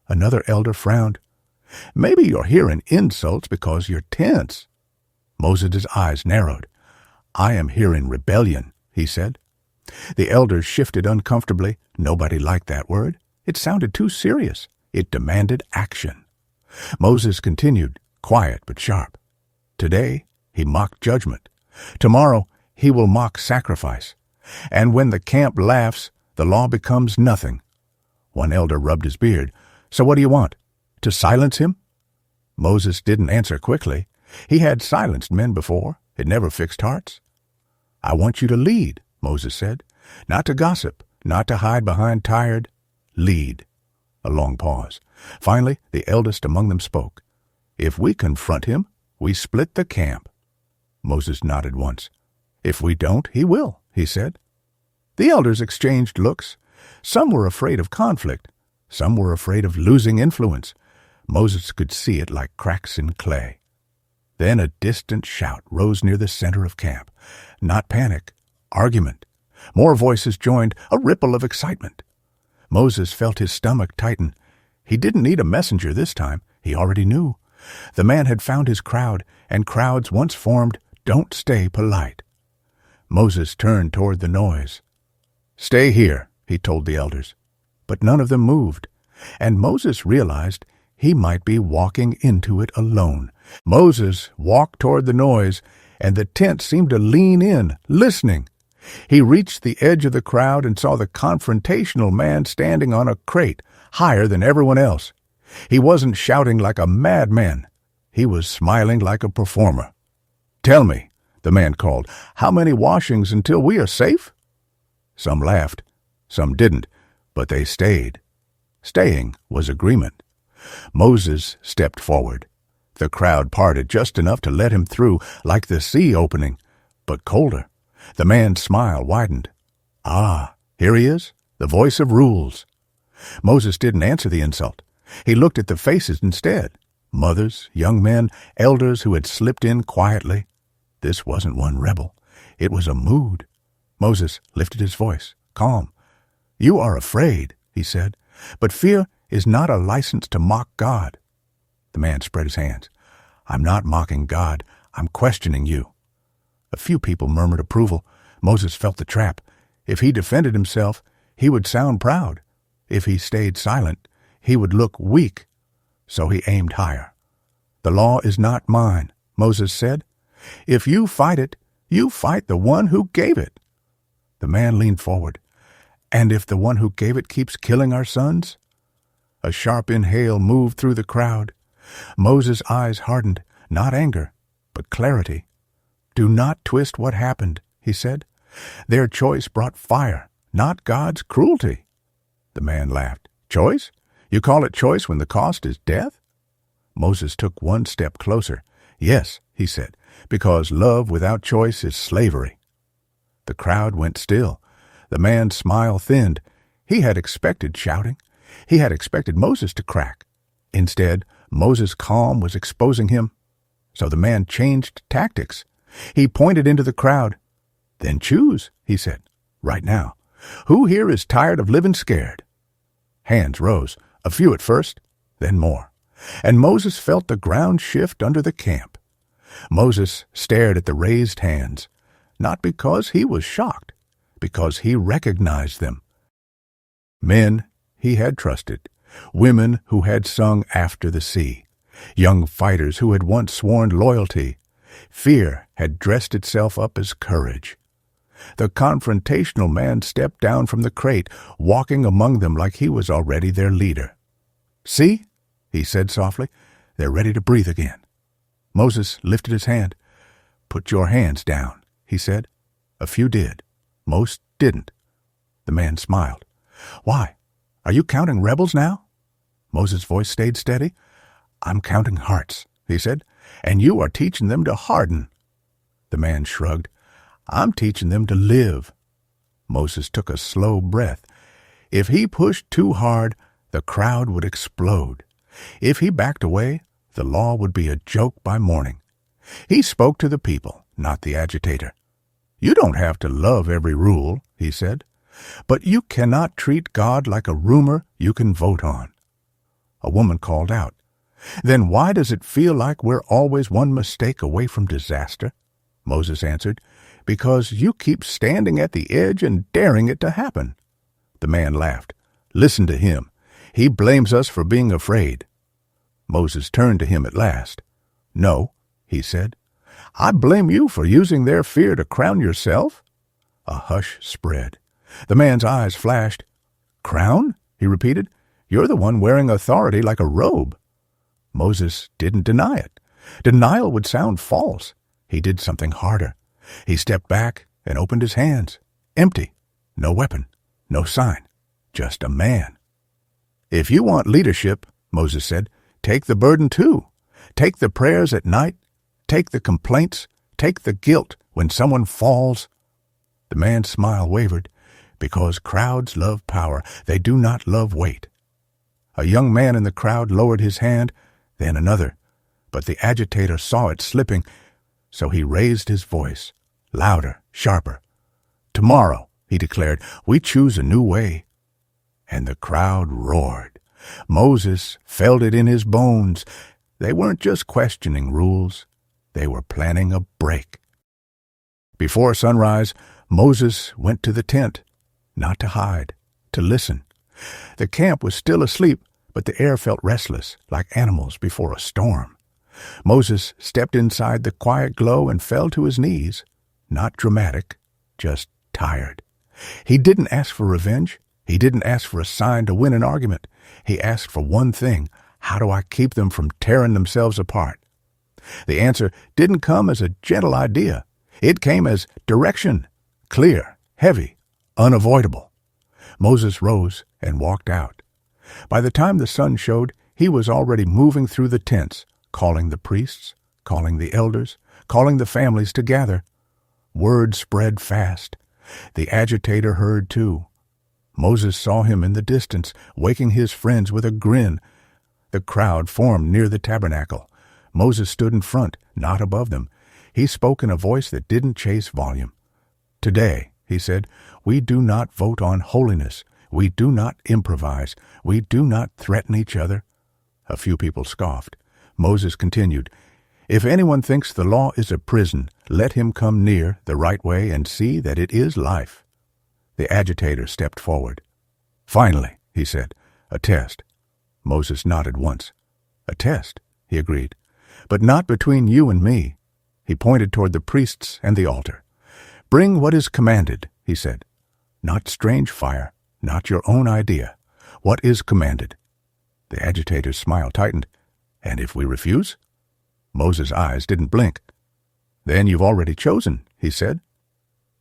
Another elder frowned. "Maybe you're hearing insults because you're tense." Moses' eyes narrowed. "I am hearing rebellion," he said. The elders shifted uncomfortably. Nobody liked that word. It sounded too serious. It demanded action. Moses continued, quiet but sharp. Today, he mocked judgment. Tomorrow, he will mock sacrifice. And when the camp laughs, the law becomes nothing. One elder rubbed his beard. "So what do you want? To silence him?" Moses didn't answer quickly. He had silenced men before. It never fixed hearts. "I want you to lead," Moses said. "Not to gossip, not to hide behind tired. Lead." A long pause. Finally, the eldest among them spoke. "If we confront him, we split the camp." Moses nodded once. "If we don't, he will," he said. The elders exchanged looks. Some were afraid of conflict. Some were afraid of losing influence. Moses could see it like cracks in clay. Then a distant shout rose near the center of camp. Not panic, argument. More voices joined, a ripple of excitement. Moses felt his stomach tighten. He didn't need a messenger this time. He already knew. The man had found his crowd, and crowds once formed don't stay polite. Moses turned toward the noise. "Stay here," he told the elders. But none of them moved, and Moses realized he might be walking into it alone. Moses walked toward the noise, and the tent seemed to lean in, listening. He reached the edge of the crowd and saw the confrontational man standing on a crate, higher than everyone else. He wasn't shouting like a madman. He was smiling like a performer. "Tell me," the man called, "how many washings until we are safe?" Some laughed. Some didn't, but they stayed. Staying was agreement. Moses stepped forward. The crowd parted just enough to let him through, like the sea opening, but colder. The man's smile widened. "Ah, here he is, the voice of rules." Moses didn't answer the insult. He looked at the faces instead. Mothers, young men, elders who had slipped in quietly. This wasn't one rebel. It was a mood. Moses lifted his voice, calm. "You are afraid," he said, "but fear is not a license to mock God." The man spread his hands. "I'm not mocking God. I'm questioning you." A few people murmured approval. Moses felt the trap. If he defended himself, he would sound proud. If he stayed silent, he would look weak. So he aimed higher. "The law is not mine," Moses said. "If you fight it, you fight the one who gave it." The man leaned forward. "And if the one who gave it keeps killing our sons?" A sharp inhale moved through the crowd. Moses' eyes hardened, not anger, but clarity. "Do not twist what happened," he said. "Their choice brought fire, not God's cruelty." The man laughed. Choice? You call it choice when the cost is death? Moses took one step closer. Yes, he said, because love without choice is slavery. The crowd went still. The man's smile thinned. He had expected shouting. He had expected Moses to crack. Instead, Moses' calm was exposing him. So the man changed tactics. He pointed into the crowd. Then choose, he said, right now. Who here is tired of living scared? Hands rose, a few at first, then more. And Moses felt the ground shift under the camp. Moses stared at the raised hands, not because he was shocked, because he recognized them. Men he had trusted, women who had sung After the Sea, young fighters who had once sworn loyalty. Fear had dressed itself up as courage. The confrontational man stepped down from the crate, walking among them like he was already their leader. See, he said softly, they're ready to breathe again. Moses lifted his hand. Put your hands down, he said. A few did. Most didn't. The man smiled. Why? Are you counting rebels now? Moses' voice stayed steady. I'm counting hearts, he said, and you are teaching them to harden. The man shrugged. I'm teaching them to live. Moses took a slow breath. If he pushed too hard, the crowd would explode. If he backed away, the law would be a joke by morning. He spoke to the people, not the agitator. You don't have to love every rule, he said, but you cannot treat God like a rumor you can vote on. A woman called out, Then why does it feel like we're always one mistake away from disaster? Moses answered, Because you keep standing at the edge and daring it to happen. The man laughed. Listen to him. He blames us for being afraid. Moses turned to him at last. No, he said. I blame you for using their fear to crown yourself. A hush spread. The man's eyes flashed. Crown? He repeated. You're the one wearing authority like a robe. Moses didn't deny it. Denial would sound false. He did something harder. He stepped back and opened his hands. Empty. No weapon. No sign. Just a man. If you want leadership, Moses said, take the burden too. Take the prayers at night. Take the complaints. Take the guilt when someone falls. The man's smile wavered. Because crowds love power, they do not love weight. A young man in the crowd lowered his hand, then another. But the agitator saw it slipping, so he raised his voice, louder, sharper. Tomorrow, he declared, we choose a new way. And the crowd roared. Moses felt it in his bones. They weren't just questioning rules. They were planning a break. Before sunrise, Moses went to the tent, not to hide, to listen. The camp was still asleep, but the air felt restless, like animals before a storm. Moses stepped inside the quiet glow and fell to his knees, not dramatic, just tired. He didn't ask for revenge. He didn't ask for a sign to win an argument. He asked for one thing. How do I keep them from tearing themselves apart? The answer didn't come as a gentle idea. It came as direction, clear, heavy, unavoidable. Moses rose and walked out. By the time the sun showed, he was already moving through the tents, calling the priests, calling the elders, calling the families to gather. Word spread fast. The agitator heard too. Moses saw him in the distance, waking his friends with a grin. The crowd formed near the tabernacle. Moses stood in front, not above them. He spoke in a voice that didn't chase volume. Today, he said, we do not vote on holiness. We do not improvise. We do not threaten each other. A few people scoffed. Moses continued, If anyone thinks the law is a prison, let him come near the right way and see that it is life. The agitator stepped forward. Finally, he said, a test. Moses nodded once. A test, he agreed, but not between you and me. He pointed toward the priests and the altar. Bring what is commanded, he said. Not strange fire, not your own idea. What is commanded? The agitator's smile tightened. And if we refuse? Moses' eyes didn't blink. Then you've already chosen, he said.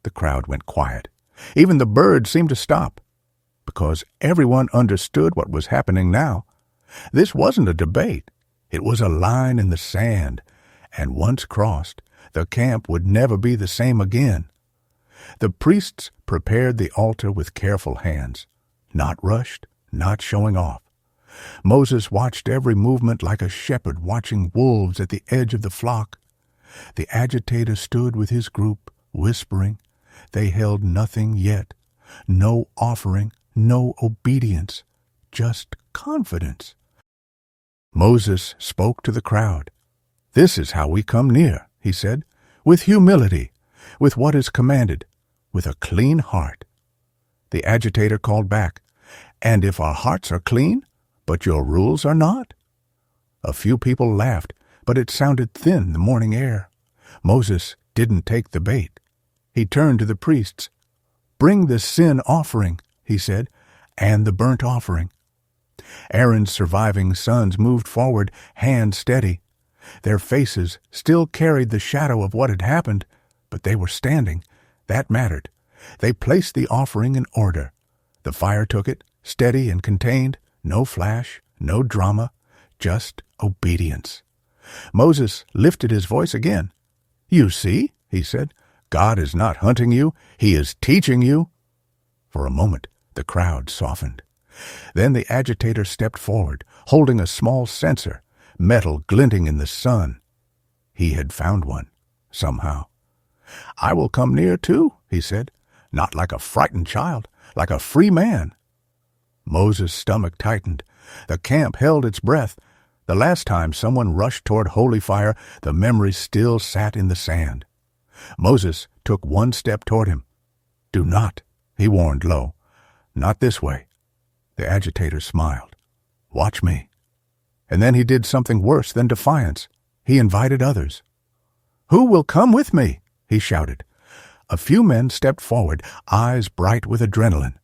The crowd went quiet. Even the birds seemed to stop. because everyone understood what was happening now. This wasn't a debate. It was a line in the sand, and once crossed, the camp would never be the same again. The priests prepared the altar with careful hands, not rushed, not showing off. Moses watched every movement like a shepherd watching wolves at the edge of the flock. The agitator stood with his group, whispering. They held nothing yet, no offering, no obedience, just confidence. Moses spoke to the crowd. "This is how we come near," he said, "with humility, with what is commanded, with a clean heart." The agitator called back, "And if our hearts are clean, but your rules are not?" A few people laughed, but it sounded thin in the morning air. Moses didn't take the bait. He turned to the priests. "Bring the sin offering," he said, "and the burnt offering." Aaron's surviving sons moved forward, hands steady. Their faces still carried the shadow of what had happened, but they were standing. That mattered. They placed the offering in order. The fire took it, steady and contained, no flash, no drama, just obedience. Moses lifted his voice again. "You see," he said, "God is not hunting you, He is teaching you." For a moment, the crowd softened. Then the agitator stepped forward, holding a small censer, metal glinting in the sun. He had found one, somehow. "I will come near too," he said, "not like a frightened child, like a free man." Moses' stomach tightened. The camp held its breath. The last time someone rushed toward holy fire, the memory still sat in the sand. Moses took one step toward him. "Do not," he warned low. "Not this way." The agitator smiled. "Watch me." And then he did something worse than defiance. He invited others. "Who will come with me?" he shouted. A few men stepped forward, eyes bright with adrenaline.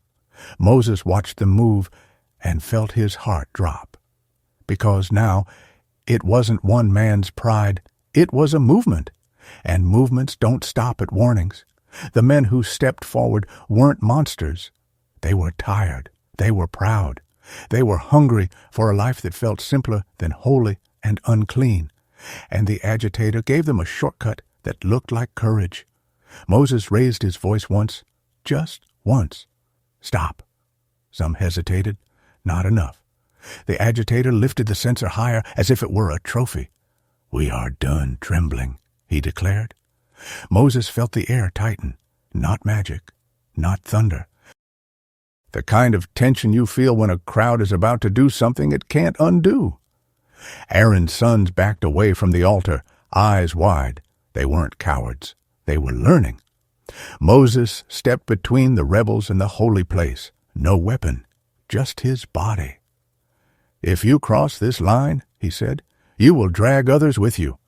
Moses watched them move and felt his heart drop. Because now it wasn't one man's pride, it was a movement. And movements don't stop at warnings. The men who stepped forward weren't monsters. They were tired. They were proud. They were hungry for a life that felt simpler than holy and unclean. And the agitator gave them a shortcut that looked like courage. Moses raised his voice once, just once. "Stop." Some hesitated. Not enough. The agitator lifted the censer higher as if it were a trophy. "We are done trembling," he declared. Moses felt the air tighten. Not magic. Not thunder. The kind of tension you feel when a crowd is about to do something it can't undo. Aaron's sons backed away from the altar, eyes wide. They weren't cowards. They were learning. Moses stepped between the rebels and the holy place. No weapon, just his body. "If you cross this line," he said, "you will drag others with you."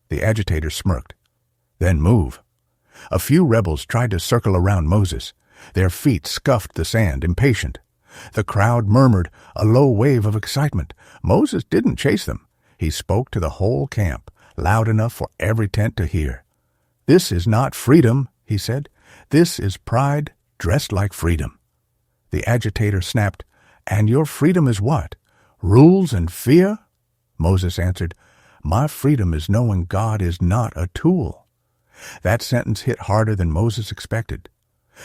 The agitator smirked. "Then move." A few rebels tried to circle around Moses. Their feet scuffed the sand, impatient. The crowd murmured, a low wave of excitement. Moses didn't chase them. He spoke to the whole camp, loud enough for every tent to hear. "This is not freedom," he said. "This is pride dressed like freedom." The agitator snapped, "And your freedom is what? Rules and fear?" Moses answered, "My freedom is knowing God is not a tool." That sentence hit harder than Moses expected.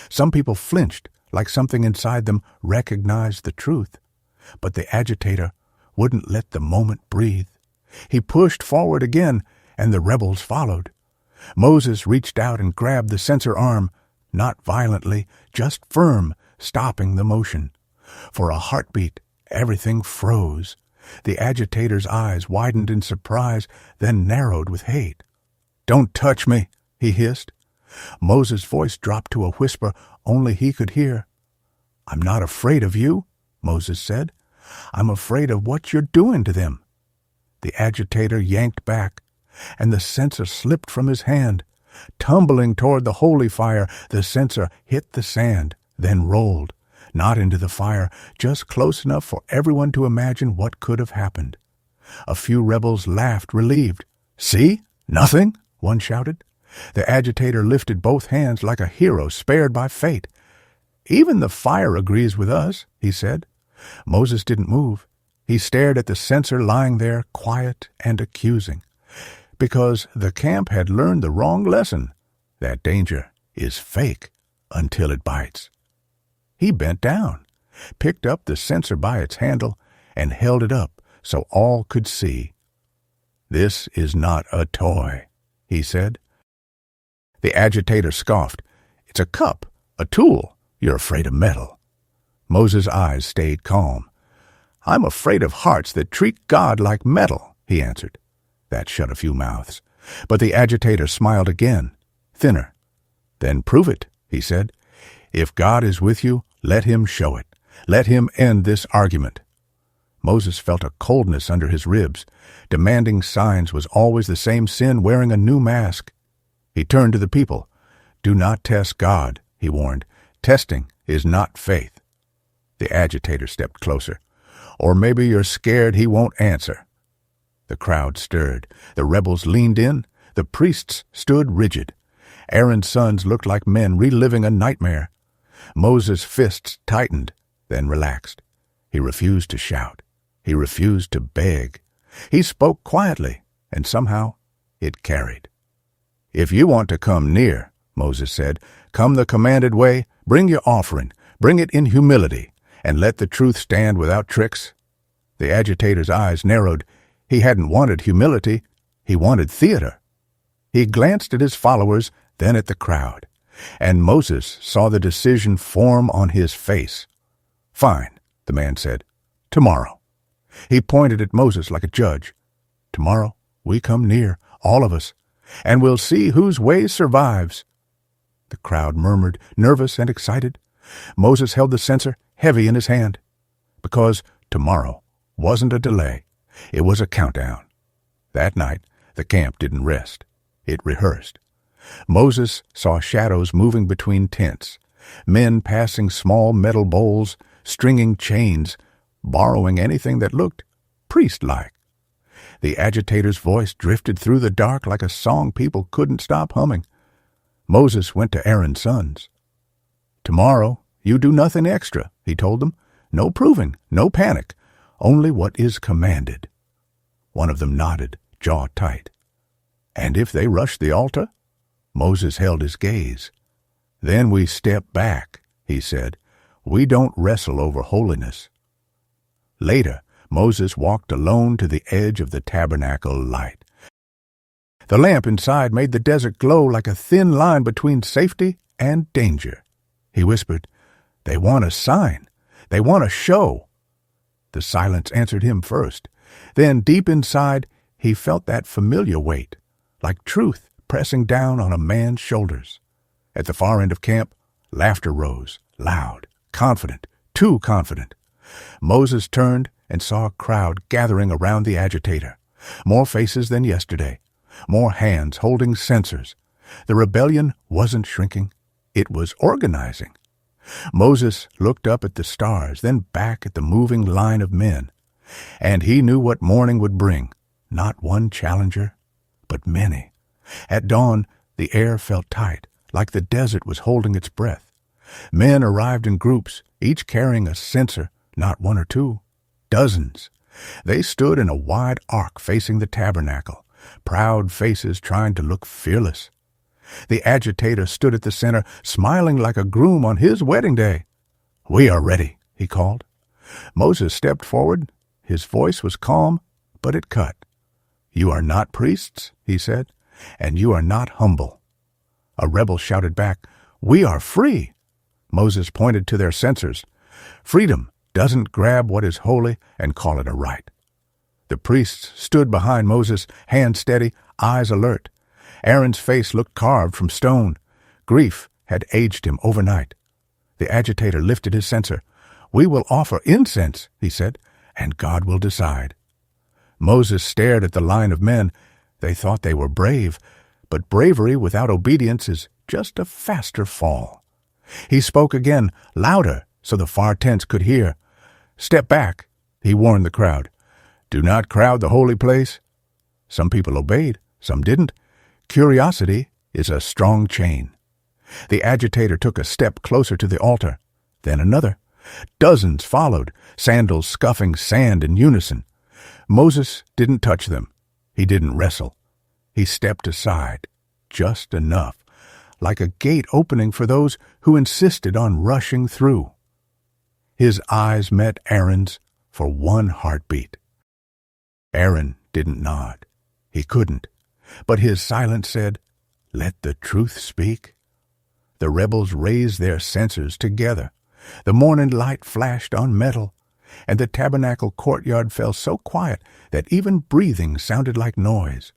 Some people flinched, like something inside them recognized the truth. But the agitator wouldn't let the moment breathe. He pushed forward again, and the rebels followed. Moses reached out and grabbed the censer arm, not violently, just firm, stopping the motion. For a heartbeat, everything froze. The agitator's eyes widened in surprise, then narrowed with hate. "Don't touch me," he hissed. Moses' voice dropped to a whisper only he could hear. "I'm not afraid of you," Moses said. "I'm afraid of what you're doing to them." The agitator yanked back, and the censer slipped from his hand. Tumbling toward the holy fire, the censer hit the sand, then rolled, not into the fire, just close enough for everyone to imagine what could have happened. A few rebels laughed, relieved. "See? Nothing?" one shouted. The agitator lifted both hands like a hero spared by fate. Even the fire agrees with us, he said. Moses didn't move. He stared at the censer lying there, quiet and accusing, because the camp had learned the wrong lesson, that danger is fake until it bites. He bent down, picked up the censer by its handle, and held it up so all could see. "This is not a toy," he said. The agitator scoffed. "It's a cup, a tool. You're afraid of metal." Moses' eyes stayed calm. "I'm afraid of hearts that treat God like metal," he answered. That shut a few mouths. But the agitator smiled again, thinner. "Then prove it," he said. "If God is with you, let him show it. Let him end this argument." Moses felt a coldness under his ribs. Demanding signs was always the same sin wearing a new mask. He turned to the people. "Do not test God," he warned. "Testing is not faith." The agitator stepped closer. "Or maybe you're scared he won't answer." The crowd stirred. The rebels leaned in. The priests stood rigid. Aaron's sons looked like men reliving a nightmare. Moses' fists tightened, then relaxed. He refused to shout. He refused to beg. He spoke quietly, and somehow it carried. "If you want to come near," Moses said, "come the commanded way, bring your offering, bring it in humility, and let the truth stand without tricks." The agitator's eyes narrowed. He hadn't wanted humility. He wanted theater. He glanced at his followers, then at the crowd, and Moses saw the decision form on his face. "Fine," the man said. "Tomorrow." He pointed at Moses like a judge. "Tomorrow we come near, all of us, and we'll see whose way survives." The crowd murmured, nervous and excited. Moses held the censer heavy in his hand, because tomorrow wasn't a delay. It was a countdown. That night, the camp didn't rest. It rehearsed. Moses saw shadows moving between tents, men passing small metal bowls, stringing chains, borrowing anything that looked priest-like. The agitator's voice drifted through the dark like a song people couldn't stop humming. Moses went to Aaron's sons. "Tomorrow, you do nothing extra," he told them. "No proving, no panic, only what is commanded." One of them nodded, jaw tight. "And if they rush the altar?" Moses held his gaze. "Then we step back," he said. "We don't wrestle over holiness." Later, Moses walked alone to the edge of the tabernacle light. The lamp inside made the desert glow like a thin line between safety and danger. He whispered, "They want a sign. They want a show." The silence answered him first. Then, deep inside, he felt that familiar weight, like truth pressing down on a man's shoulders. At the far end of camp, laughter rose, loud, confident, too confident. Moses turned and saw a crowd gathering around the agitator. More faces than yesterday. More hands holding censers. The rebellion wasn't shrinking. It was organizing. Moses looked up at the stars, then back at the moving line of men. And he knew what morning would bring. Not one challenger, but many. At dawn, the air felt tight, like the desert was holding its breath. Men arrived in groups, each carrying a censer, not one or two. Dozens. They stood in a wide arc facing the tabernacle, proud faces trying to look fearless. The agitator stood at the center, smiling like a groom on his wedding day. "We are ready," he called. Moses stepped forward. His voice was calm, but it cut. "You are not priests," he said, "and you are not humble." A rebel shouted back, "We are free." Moses pointed to their censers. Freedom doesn't grab what is holy and call it a right. The priests stood behind Moses, hands steady, eyes alert. Aaron's face looked carved from stone. Grief had aged him overnight. The agitator lifted his censer. "We will offer incense," he said, "and God will decide." Moses stared at the line of men. They thought they were brave, but bravery without obedience is just a faster fall. He spoke again, louder, so the far tents could hear. "Step back," he warned the crowd. "Do not crowd the holy place." Some people obeyed, some didn't. Curiosity is a strong chain. The agitator took a step closer to the altar. Then another. Dozens followed, sandals scuffing sand in unison. Moses didn't touch them. He didn't wrestle. He stepped aside, just enough, like a gate opening for those who insisted on rushing through. His eyes met Aaron's for one heartbeat. Aaron didn't nod. He couldn't. But his silence said, "Let the truth speak." The rebels raised their censers together. The morning light flashed on metal, and the tabernacle courtyard fell so quiet that even breathing sounded like noise.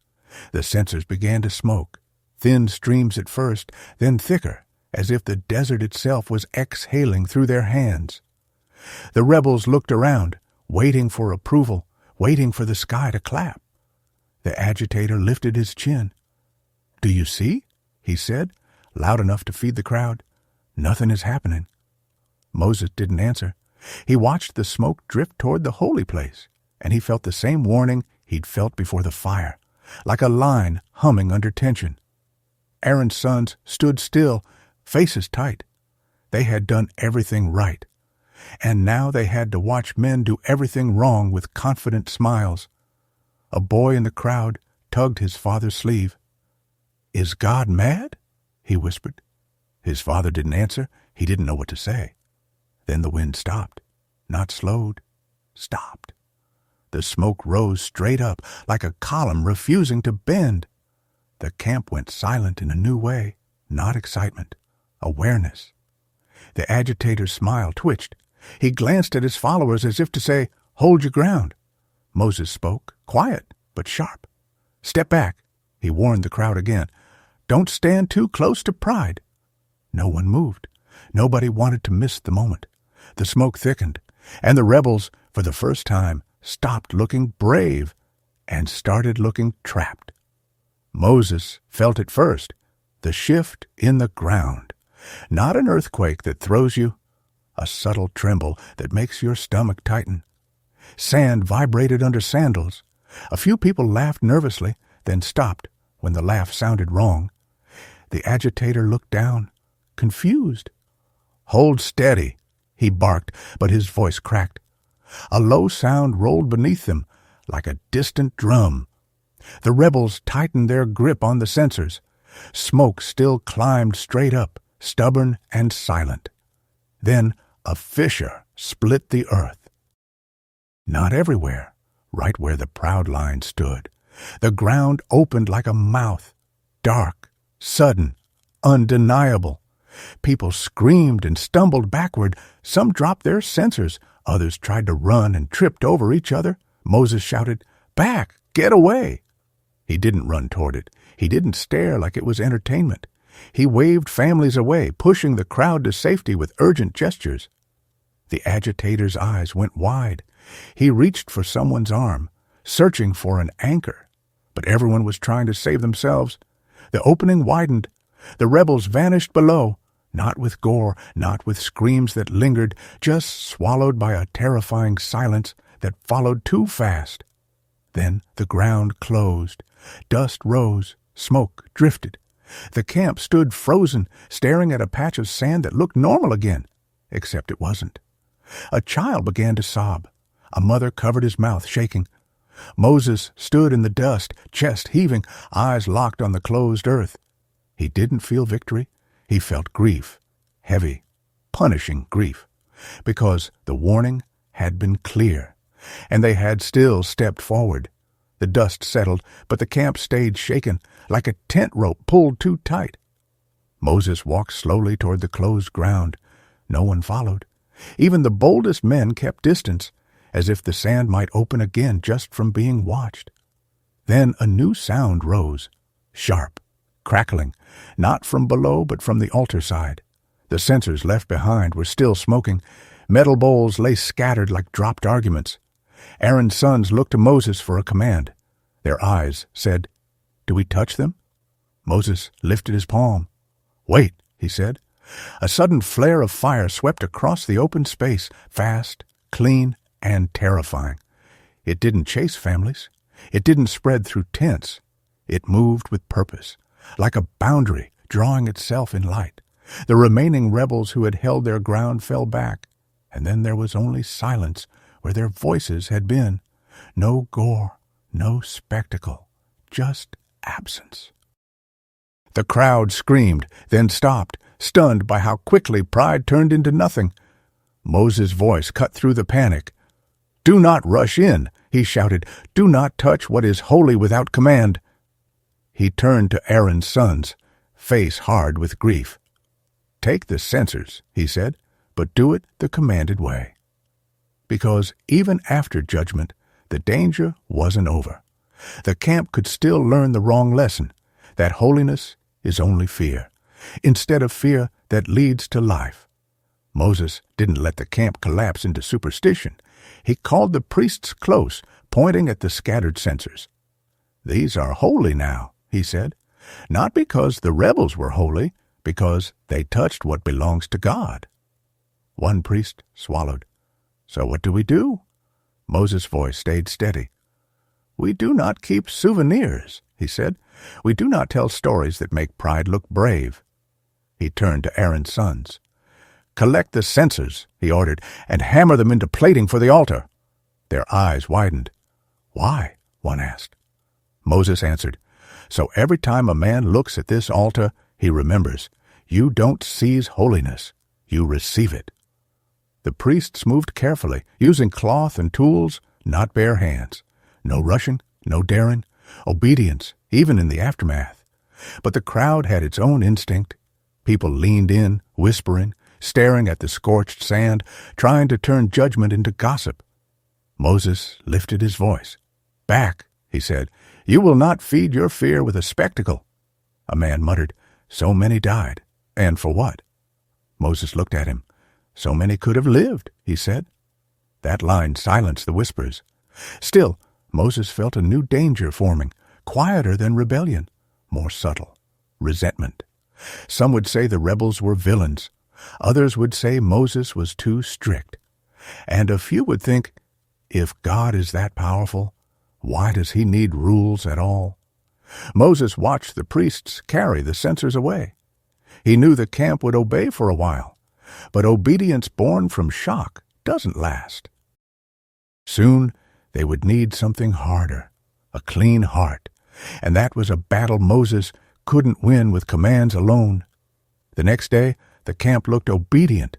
The censers began to smoke, thin streams at first, then thicker, as if the desert itself was exhaling through their hands. The rebels looked around, waiting for approval, waiting for the sky to clap. The agitator lifted his chin. "Do you see?" he said, loud enough to feed the crowd. "Nothing is happening." Moses didn't answer. He watched the smoke drift toward the holy place, and he felt the same warning he'd felt before the fire, like a line humming under tension. Aaron's sons stood still, faces tight. They had done everything right, and now they had to watch men do everything wrong with confident smiles. A boy in the crowd tugged his father's sleeve. "Is God mad?" he whispered. His father didn't answer. He didn't know what to say. Then the wind stopped. Not slowed. Stopped. The smoke rose straight up, like a column refusing to bend. The camp went silent in a new way. Not excitement. Awareness. The agitator's smile twitched. He glanced at his followers as if to say, "Hold your ground." Moses spoke, quiet but sharp. "Step back," he warned the crowd again. "Don't stand too close to pride." No one moved. Nobody wanted to miss the moment. The smoke thickened, and the rebels, for the first time, stopped looking brave and started looking trapped. Moses felt it first, the shift in the ground. Not an earthquake that throws you, a subtle tremble that makes your stomach tighten. Sand vibrated under sandals. A few people laughed nervously, then stopped when the laugh sounded wrong. The agitator looked down, confused. "Hold steady," he barked, but his voice cracked. A low sound rolled beneath them, like a distant drum. The rebels tightened their grip on the censers. Smoke still climbed straight up, stubborn and silent. Then a fissure split the earth. Not everywhere, right where the proud line stood. The ground opened like a mouth, dark, sudden, undeniable. People screamed and stumbled backward. Some dropped their censers. Others tried to run and tripped over each other. Moses shouted, "Back! Get away!" He didn't run toward it. He didn't stare like it was entertainment. He waved families away, pushing the crowd to safety with urgent gestures. The agitator's eyes went wide. He reached for someone's arm, searching for an anchor. But everyone was trying to save themselves. The opening widened. The rebels vanished below, not with gore, not with screams that lingered, just swallowed by a terrifying silence that followed too fast. Then the ground closed. Dust rose. Smoke drifted. The camp stood frozen, staring at a patch of sand that looked normal again, except it wasn't. A child began to sob. A mother covered his mouth, shaking. Moses stood in the dust, chest heaving, eyes locked on the closed earth. He didn't feel victory. He felt grief, heavy, punishing grief, because the warning had been clear, and they had still stepped forward. The dust settled, but the camp stayed shaken, like a tent rope pulled too tight. Moses walked slowly toward the closed ground. No one followed. Even the boldest men kept distance, as if the sand might open again just from being watched. Then a new sound rose, sharp, crackling, not from below but from the altar side. The censers left behind were still smoking. Metal bowls lay scattered like dropped arguments. Aaron's sons looked to Moses for a command. Their eyes said, "Do we touch them?" Moses lifted his palm. "Wait," he said. A sudden flare of fire swept across the open space, fast, clean, and terrifying. It didn't chase families. It didn't spread through tents. It moved with purpose, like a boundary drawing itself in light, The remaining rebels who had held their ground fell back, and then there was only silence where their voices had been. No gore, no spectacle, just absence. The crowd screamed, then stopped, stunned by how quickly pride turned into nothing. Moses' voice cut through the panic. "Do not rush in," he shouted. "Do not touch what is holy without command." He turned to Aaron's sons, face hard with grief. "Take the censers," he said, "but do it the commanded way." Because even after judgment, the danger wasn't over. The camp could still learn the wrong lesson, that holiness is only fear, instead of fear that leads to life. Moses didn't let the camp collapse into superstition. He called the priests close, pointing at the scattered censers. "These are holy now," he said, "not because the rebels were holy, because they touched what belongs to God." One priest swallowed. "So what do we do?" Moses' voice stayed steady. "We do not keep souvenirs," he said. "We do not tell stories that make pride look brave." He turned to Aaron's sons. "Collect the censers," he ordered, "and hammer them into plating for the altar." Their eyes widened. "Why?" one asked. Moses answered, "So every time a man looks at this altar, he remembers, you don't seize holiness, you receive it." The priests moved carefully, using cloth and tools, not bare hands. No rushing, no daring, obedience, even in the aftermath. But the crowd had its own instinct. People leaned in, whispering, staring at the scorched sand, trying to turn judgment into gossip. Moses lifted his voice. "Back," he said. "You will not feed your fear with a spectacle." A man muttered, "So many died. And for what?" Moses looked at him. "So many could have lived," he said. That line silenced the whispers. Still, Moses felt a new danger forming, quieter than rebellion, more subtle, resentment. Some would say the rebels were villains. Others would say Moses was too strict. And a few would think, if God is that powerful, why does he need rules at all? Moses watched the priests carry the censers away. He knew the camp would obey for a while, but obedience born from shock doesn't last. Soon they would need something harder, a clean heart, and that was a battle Moses couldn't win with commands alone. The next day, the camp looked obedient,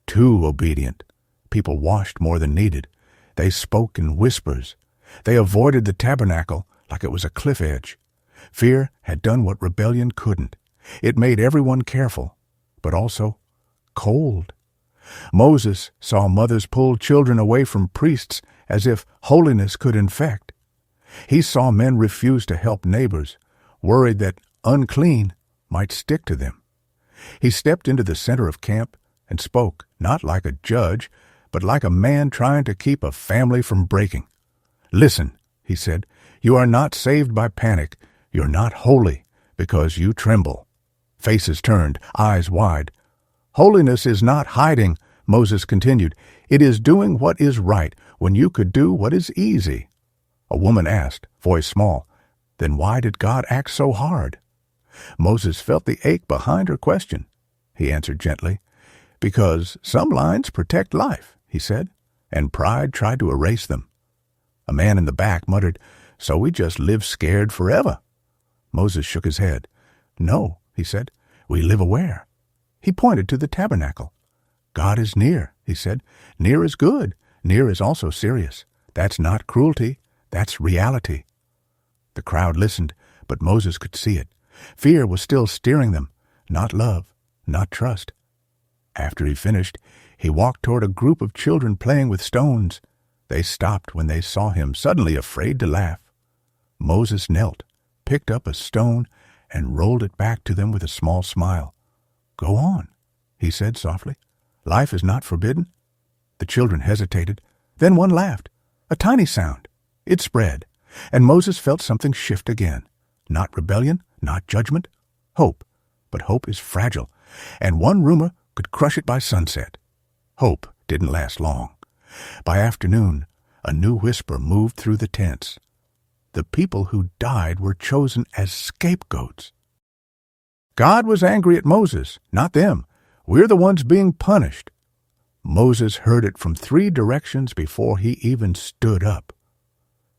too obedient. People washed more than needed. They spoke in whispers. They avoided the tabernacle like it was a cliff edge. Fear had done what rebellion couldn't. It made everyone careful, but also cold. Moses saw mothers pull children away from priests as if holiness could infect. He saw men refuse to help neighbors, worried that unclean might stick to them. He stepped into the center of camp and spoke, not like a judge, but like a man trying to keep a family from breaking. "Listen," he said, "you are not saved by panic. You're not holy because you tremble." Faces turned, eyes wide. "Holiness is not hiding," Moses continued. "It is doing what is right when you could do what is easy." A woman asked, voice small, "Then why did God act so hard?" Moses felt the ache behind her question. He answered gently, "Because some lines protect life," he said, "and pride tried to erase them." A man in the back muttered, "So we just live scared forever." Moses shook his head. "No," he said, "we live aware." He pointed to the tabernacle. "God is near," he said. "Near is good. Near is also serious. That's not cruelty. That's reality." The crowd listened, but Moses could see it. Fear was still steering them, not love, not trust. After he finished, he walked toward a group of children playing with stones. They stopped when they saw him, suddenly afraid to laugh. Moses knelt, picked up a stone, and rolled it back to them with a small smile. "Go on," he said softly. "Life is not forbidden." The children hesitated. Then one laughed. A tiny sound. It spread, and Moses felt something shift again. Not rebellion, not judgment. Hope. But hope is fragile, and one rumor could crush it by sunset. Hope didn't last long. By afternoon, a new whisper moved through the tents. The people who died were chosen as scapegoats. God was angry at Moses, not them. We're the ones being punished. Moses heard it from 3 directions before he even stood up.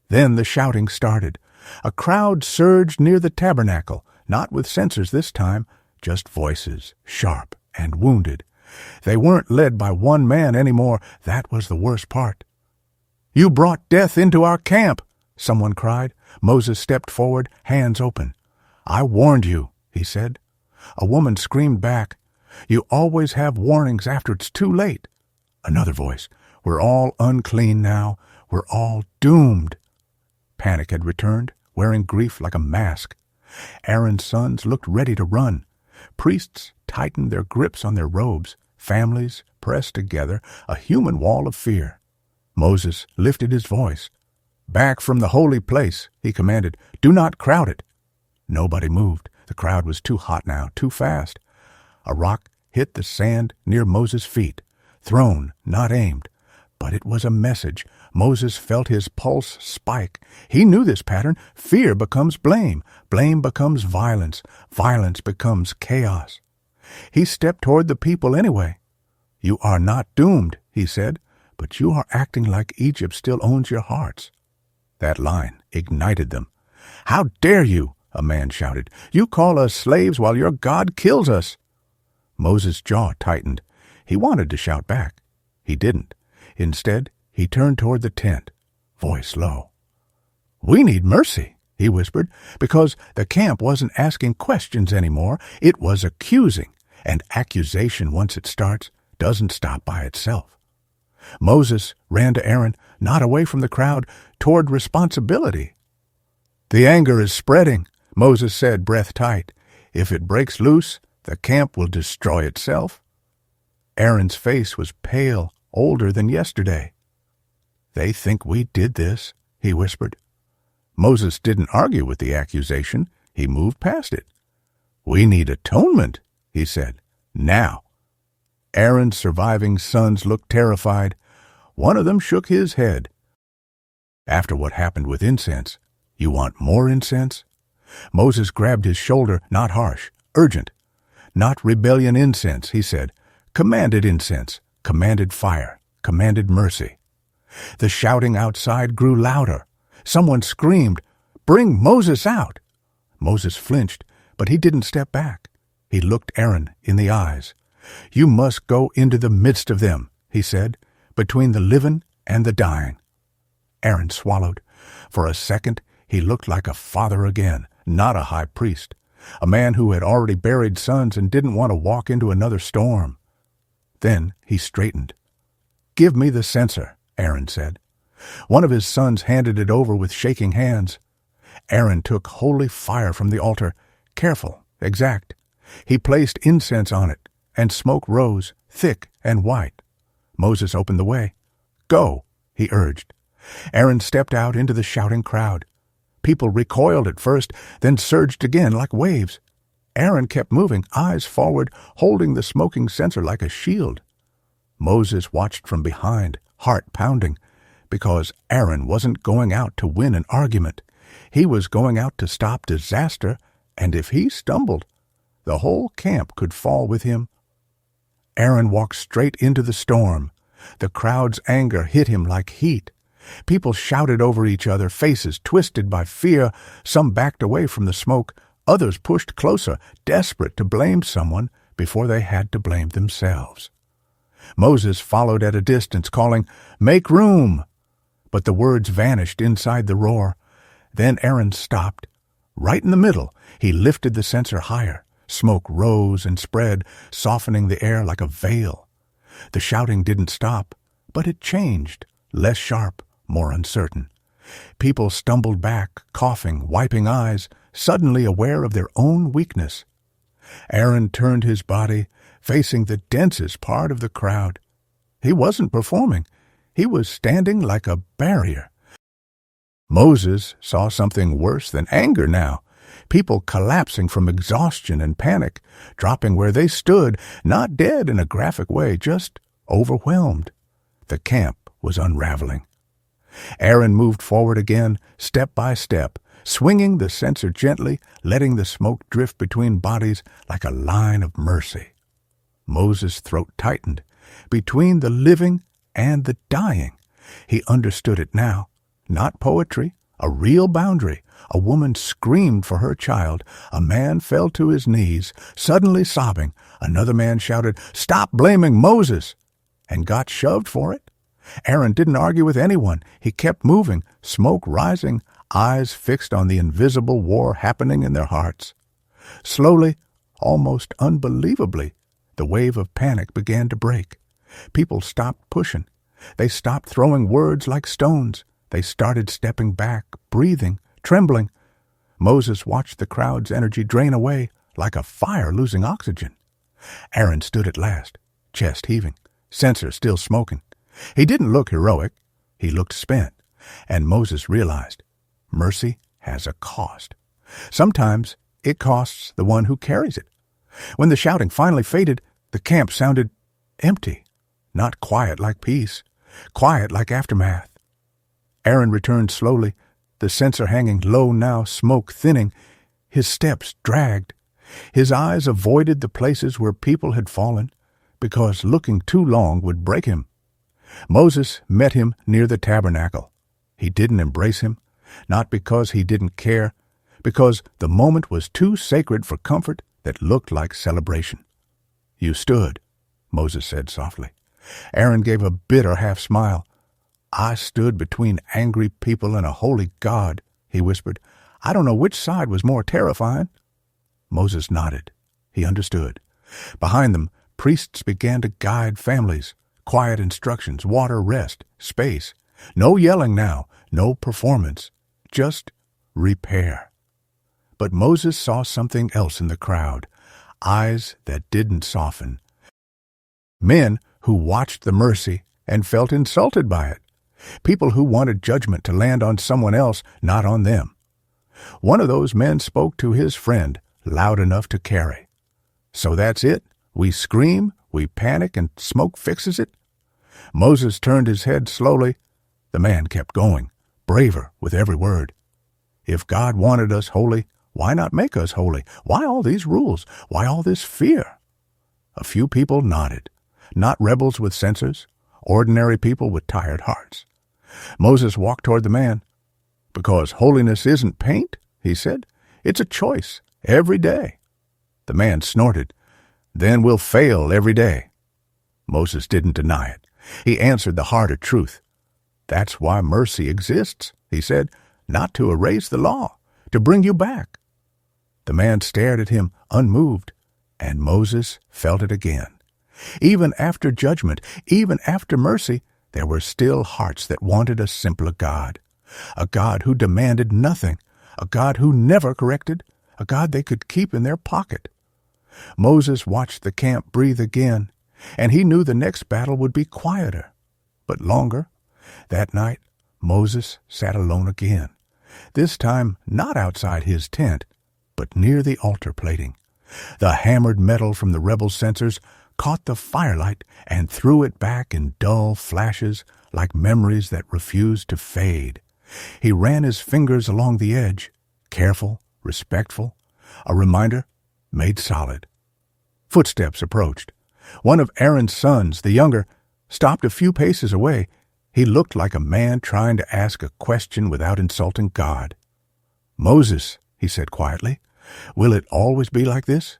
Then the shouting started. A crowd surged near the tabernacle, not with censers this time, just voices, sharp and wounded. They weren't led by one man anymore. That was the worst part. "You brought death into our camp," someone cried. Moses stepped forward, hands open. "I warned you," he said. A woman screamed back, "You always have warnings after it's too late." Another voice, "We're all unclean now. We're all doomed." Panic had returned, wearing grief like a mask. Aaron's sons looked ready to run. Priests tightened their grips on their robes. Families pressed together, a human wall of fear. Moses lifted his voice. "Back from the holy place," he commanded. "Do not crowd it." Nobody moved. The crowd was too hot now, too fast. A rock hit the sand near Moses' feet. Thrown, not aimed. But it was a message. Moses felt his pulse spike. He knew this pattern. Fear becomes blame. Blame becomes violence. Violence becomes chaos. He stepped toward the people anyway. "You are not doomed," he said, "but you are acting like Egypt still owns your hearts." That line ignited them. "How dare you?" a man shouted. "You call us slaves while your God kills us." Moses' jaw tightened. He wanted to shout back. He didn't. Instead, he turned toward the tent, voice low. "We need mercy," he whispered, because the camp wasn't asking questions anymore. It was accusing, and accusation, once it starts, doesn't stop by itself. Moses ran to Aaron, not away from the crowd, toward responsibility. "The anger is spreading," Moses said, breath tight. "If it breaks loose, the camp will destroy itself." Aaron's face was pale, older than yesterday. "They think we did this," he whispered. Moses didn't argue with the accusation. He moved past it. "We need atonement," he said. "Now." Aaron's surviving sons looked terrified. One of them shook his head. "After what happened with incense, you want more incense?" Moses grabbed his shoulder, not harsh, urgent. "Not rebellion incense," he said. "Commanded incense, commanded fire, commanded mercy." The shouting outside grew louder. Someone screamed, "Bring Moses out!" Moses flinched, but he didn't step back. He looked Aaron in the eyes. "You must go into the midst of them," he said, "between the living and the dying." Aaron swallowed. For a second, he looked like a father again, not a high priest, a man who had already buried sons and didn't want to walk into another storm. Then he straightened. "Give me the censer," Aaron said. One of his sons handed it over with shaking hands. Aaron took holy fire from the altar, careful, exact. He placed incense on it, and smoke rose, thick and white. Moses opened the way. "Go," he urged. Aaron stepped out into the shouting crowd. People recoiled at first, then surged again like waves. Aaron kept moving, eyes forward, holding the smoking censer like a shield. Moses watched from behind, heart pounding, because Aaron wasn't going out to win an argument. He was going out to stop disaster, and if he stumbled, the whole camp could fall with him. Aaron walked straight into the storm. The crowd's anger hit him like heat. People shouted over each other, faces twisted by fear. Some backed away from the smoke. Others pushed closer, desperate to blame someone before they had to blame themselves. Moses followed at a distance, calling, "Make room!" But the words vanished inside the roar. Then Aaron stopped. Right in the middle, he lifted the censer higher. Smoke rose and spread, softening the air like a veil. The shouting didn't stop, but it changed, less sharp, more uncertain. People stumbled back, coughing, wiping eyes, suddenly aware of their own weakness. Aaron turned his body, facing the densest part of the crowd. He wasn't performing. He was standing like a barrier. Moses saw something worse than anger now. People collapsing from exhaustion and panic, dropping where they stood, not dead in a graphic way, just overwhelmed. The camp was unraveling. Aaron moved forward again, step by step, swinging the censer gently, letting the smoke drift between bodies like a line of mercy. Moses' throat tightened. Between the living and the dying. He understood it now. Not poetry, a real boundary. A woman screamed for her child. A man fell to his knees, suddenly sobbing. Another man shouted, "Stop blaming Moses!" and got shoved for it. Aaron didn't argue with anyone. He kept moving, smoke rising, eyes fixed on the invisible war happening in their hearts. Slowly, almost unbelievably, the wave of panic began to break. People stopped pushing. They stopped throwing words like stones. They started stepping back, breathing, trembling. Moses watched the crowd's energy drain away like a fire losing oxygen. Aaron stood at last, chest heaving, censer still smoking. He didn't look heroic. He looked spent. And Moses realized, mercy has a cost. Sometimes it costs the one who carries it. When the shouting finally faded, the camp sounded empty, not quiet like peace, quiet like aftermath. Aaron returned slowly, the censer hanging low now, smoke thinning. His steps dragged. His eyes avoided the places where people had fallen, because looking too long would break him. Moses met him near the tabernacle. He didn't embrace him, not because he didn't care, because the moment was too sacred for comfort that looked like celebration. "You stood," Moses said softly. Aaron gave a bitter half-smile. "I stood between angry people and a holy God," he whispered. "I don't know which side was more terrifying." Moses nodded. He understood. Behind them, priests began to guide families. Quiet instructions, water, rest, space. No yelling now, no performance, just repair. But Moses saw something else in the crowd, eyes that didn't soften. Men who watched the mercy and felt insulted by it. People who wanted judgment to land on someone else, not on them. One of those men spoke to his friend, loud enough to carry. "So that's it? We scream, we panic, and smoke fixes it?" Moses turned his head slowly. The man kept going, braver with every word. "If God wanted us holy, why not make us holy? Why all these rules? Why all this fear?" A few people nodded. Not rebels with censers, ordinary people with tired hearts. Moses walked toward the man. "Because holiness isn't paint," he said. "It's a choice, every day." The man snorted. "Then we'll fail every day." Moses didn't deny it. He answered the harder truth. "That's why mercy exists," he said, "not to erase the law, to bring you back." The man stared at him, unmoved, and Moses felt it again. Even after judgment, even after mercy, there were still hearts that wanted a simpler God, a God who demanded nothing, a God who never corrected, a God they could keep in their pocket. Moses watched the camp breathe again, and he knew the next battle would be quieter, but longer. That night, Moses sat alone again, this time not outside his tent, but near the altar plating. The hammered metal from the rebel censers caught the firelight and threw it back in dull flashes like memories that refused to fade. He ran his fingers along the edge, careful, respectful, a reminder made solid. Footsteps approached. One of Aaron's sons, the younger, stopped a few paces away. He looked like a man trying to ask a question without insulting God. "Moses," he said quietly, "will it always be like this?"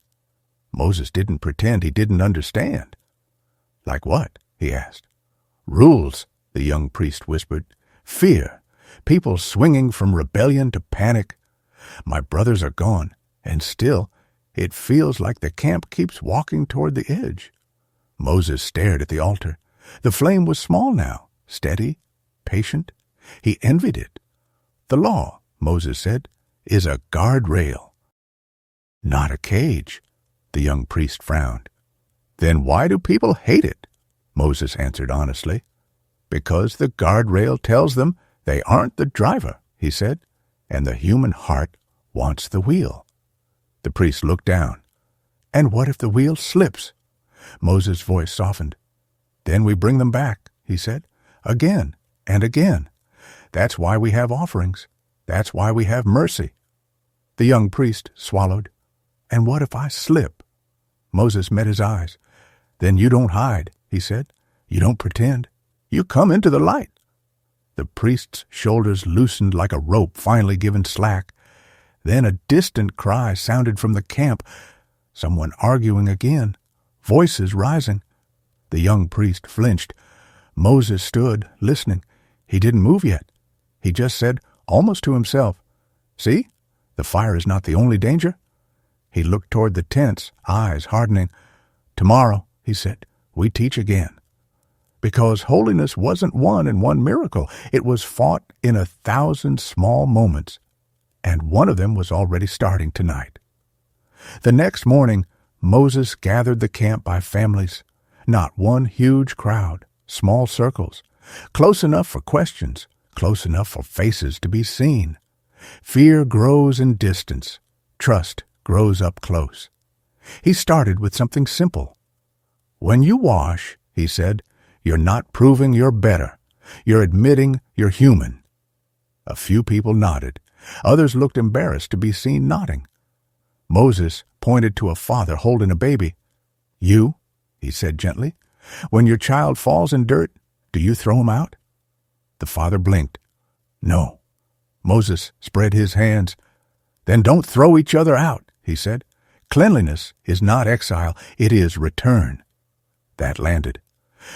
Moses didn't pretend he didn't understand. "Like what?" he asked. "Rules," the young priest whispered. "Fear. People swinging from rebellion to panic. My brothers are gone, and still it feels like the camp keeps walking toward the edge." Moses stared at the altar. The flame was small now, steady, patient. He envied it. "The law," Moses said, "is a guardrail, not a cage." The young priest frowned. "Then why do people hate it?" Moses answered honestly. "Because the guardrail tells them they aren't the driver," he said, "and the human heart wants the wheel." The priest looked down. "And what if the wheel slips?" Moses' voice softened. "Then we bring them back," he said, "again and again. That's why we have offerings. That's why we have mercy." The young priest swallowed. "And what if I slip?" Moses met his eyes. "Then you don't hide," he said. "You don't pretend. You come into the light." The priest's shoulders loosened like a rope finally given slack. Then a distant cry sounded from the camp. Someone arguing again. Voices rising. The young priest flinched. Moses stood, listening. He didn't move yet. He just said, almost to himself, "See? The fire is not the only danger." He looked toward the tents, eyes hardening. "Tomorrow," he said, "we teach again." Because holiness wasn't won in one miracle. It was fought in 1,000 small moments. And one of them was already starting tonight. The next morning, Moses gathered the camp by families. Not one huge crowd, small circles. Close enough for questions, close enough for faces to be seen. Fear grows in distance. Trust grows up close. He started with something simple. "When you wash," he said, "you're not proving you're better. You're admitting you're human." A few people nodded. Others looked embarrassed to be seen nodding. Moses pointed to a father holding a baby. "You," he said gently, "when your child falls in dirt, do you throw him out?" The father blinked. "No." Moses spread his hands. "Then don't throw each other out," he said. "Cleanliness is not exile, it is return." That landed.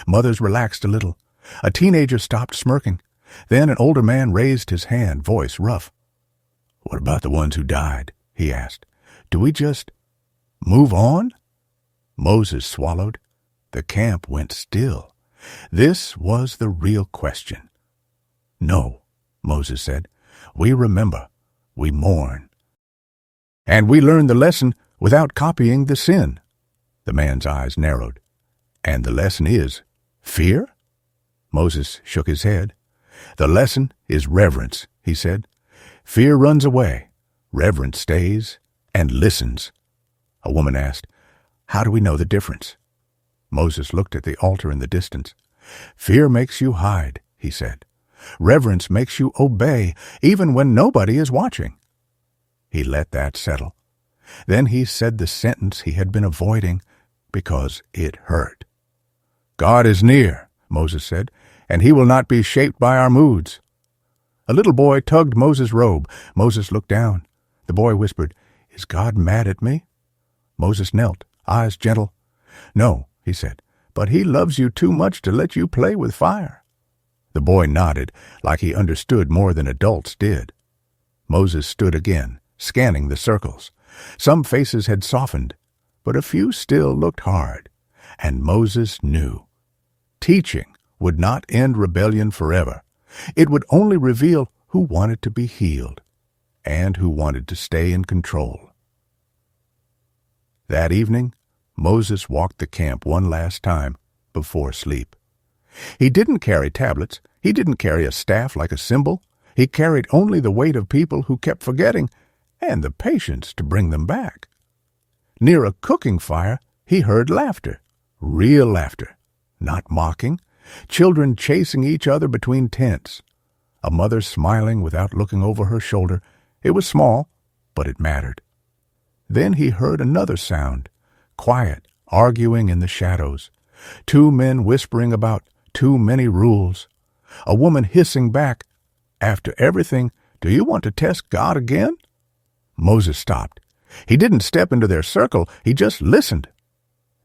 Mothers relaxed a little. A teenager stopped smirking. Then an older man raised his hand, voice rough. "What about the ones who died?" he asked. "Do we just move on?" Moses swallowed. The camp went still. This was the real question. "No," Moses said. "We remember. We mourn. And we learn the lesson without copying the sin." The man's eyes narrowed. "And the lesson is fear?" Moses shook his head. "The lesson is reverence," he said. "Fear runs away. Reverence stays and listens." A woman asked, "How do we know the difference?" Moses looked at the altar in the distance. "Fear makes you hide," he said. "Reverence makes you obey, even when nobody is watching." He let that settle. Then he said the sentence he had been avoiding because it hurt. "God is near," Moses said, "and he will not be shaped by our moods." A little boy tugged Moses' robe. Moses looked down. The boy whispered, "Is God mad at me?" Moses knelt, eyes gentle. "No," he said, "but he loves you too much to let you play with fire." The boy nodded, like he understood more than adults did. Moses stood again, scanning the circles. Some faces had softened, but a few still looked hard. And Moses knew. Teaching would not end rebellion forever. It would only reveal who wanted to be healed and who wanted to stay in control. That evening, Moses walked the camp one last time before sleep. He didn't carry tablets. He didn't carry a staff like a symbol. He carried only the weight of people who kept forgetting and the patience to bring them back. Near a cooking fire, he heard laughter, real laughter, not mocking, children chasing each other between tents, a mother smiling without looking over her shoulder. It was small, but it mattered. Then he heard another sound, quiet, arguing in the shadows, two men whispering about too many rules, a woman hissing back, "After everything, do you want to test God again?" Moses stopped. He didn't step into their circle, he just listened.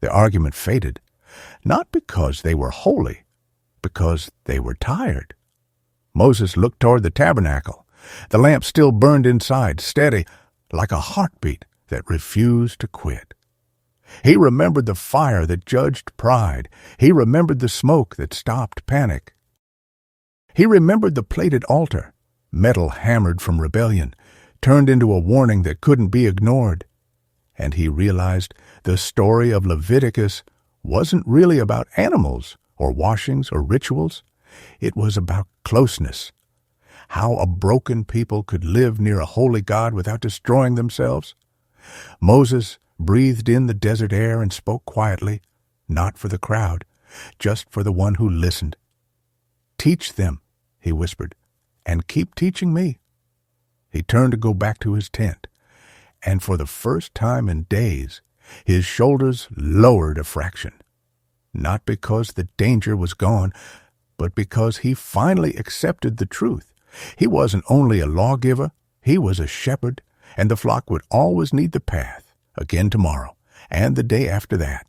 The argument faded, not because they were holy, because they were tired. Moses looked toward the tabernacle. The lamp still burned inside, steady, like a heartbeat that refused to quit. He remembered the fire that judged pride. He remembered the smoke that stopped panic. He remembered the plated altar, metal hammered from rebellion, turned into a warning that couldn't be ignored. And he realized the story of Leviticus wasn't really about animals or washings or rituals. It was about closeness, how a broken people could live near a holy God without destroying themselves. Moses breathed in the desert air and spoke quietly, not for the crowd, just for the one who listened. "Teach them," he whispered, "and keep teaching me." He turned to go back to his tent, and for the first time in days, his shoulders lowered a fraction. Not because the danger was gone, but because he finally accepted the truth. He wasn't only a lawgiver, he was a shepherd, and the flock would always need the path, again tomorrow, and the day after that.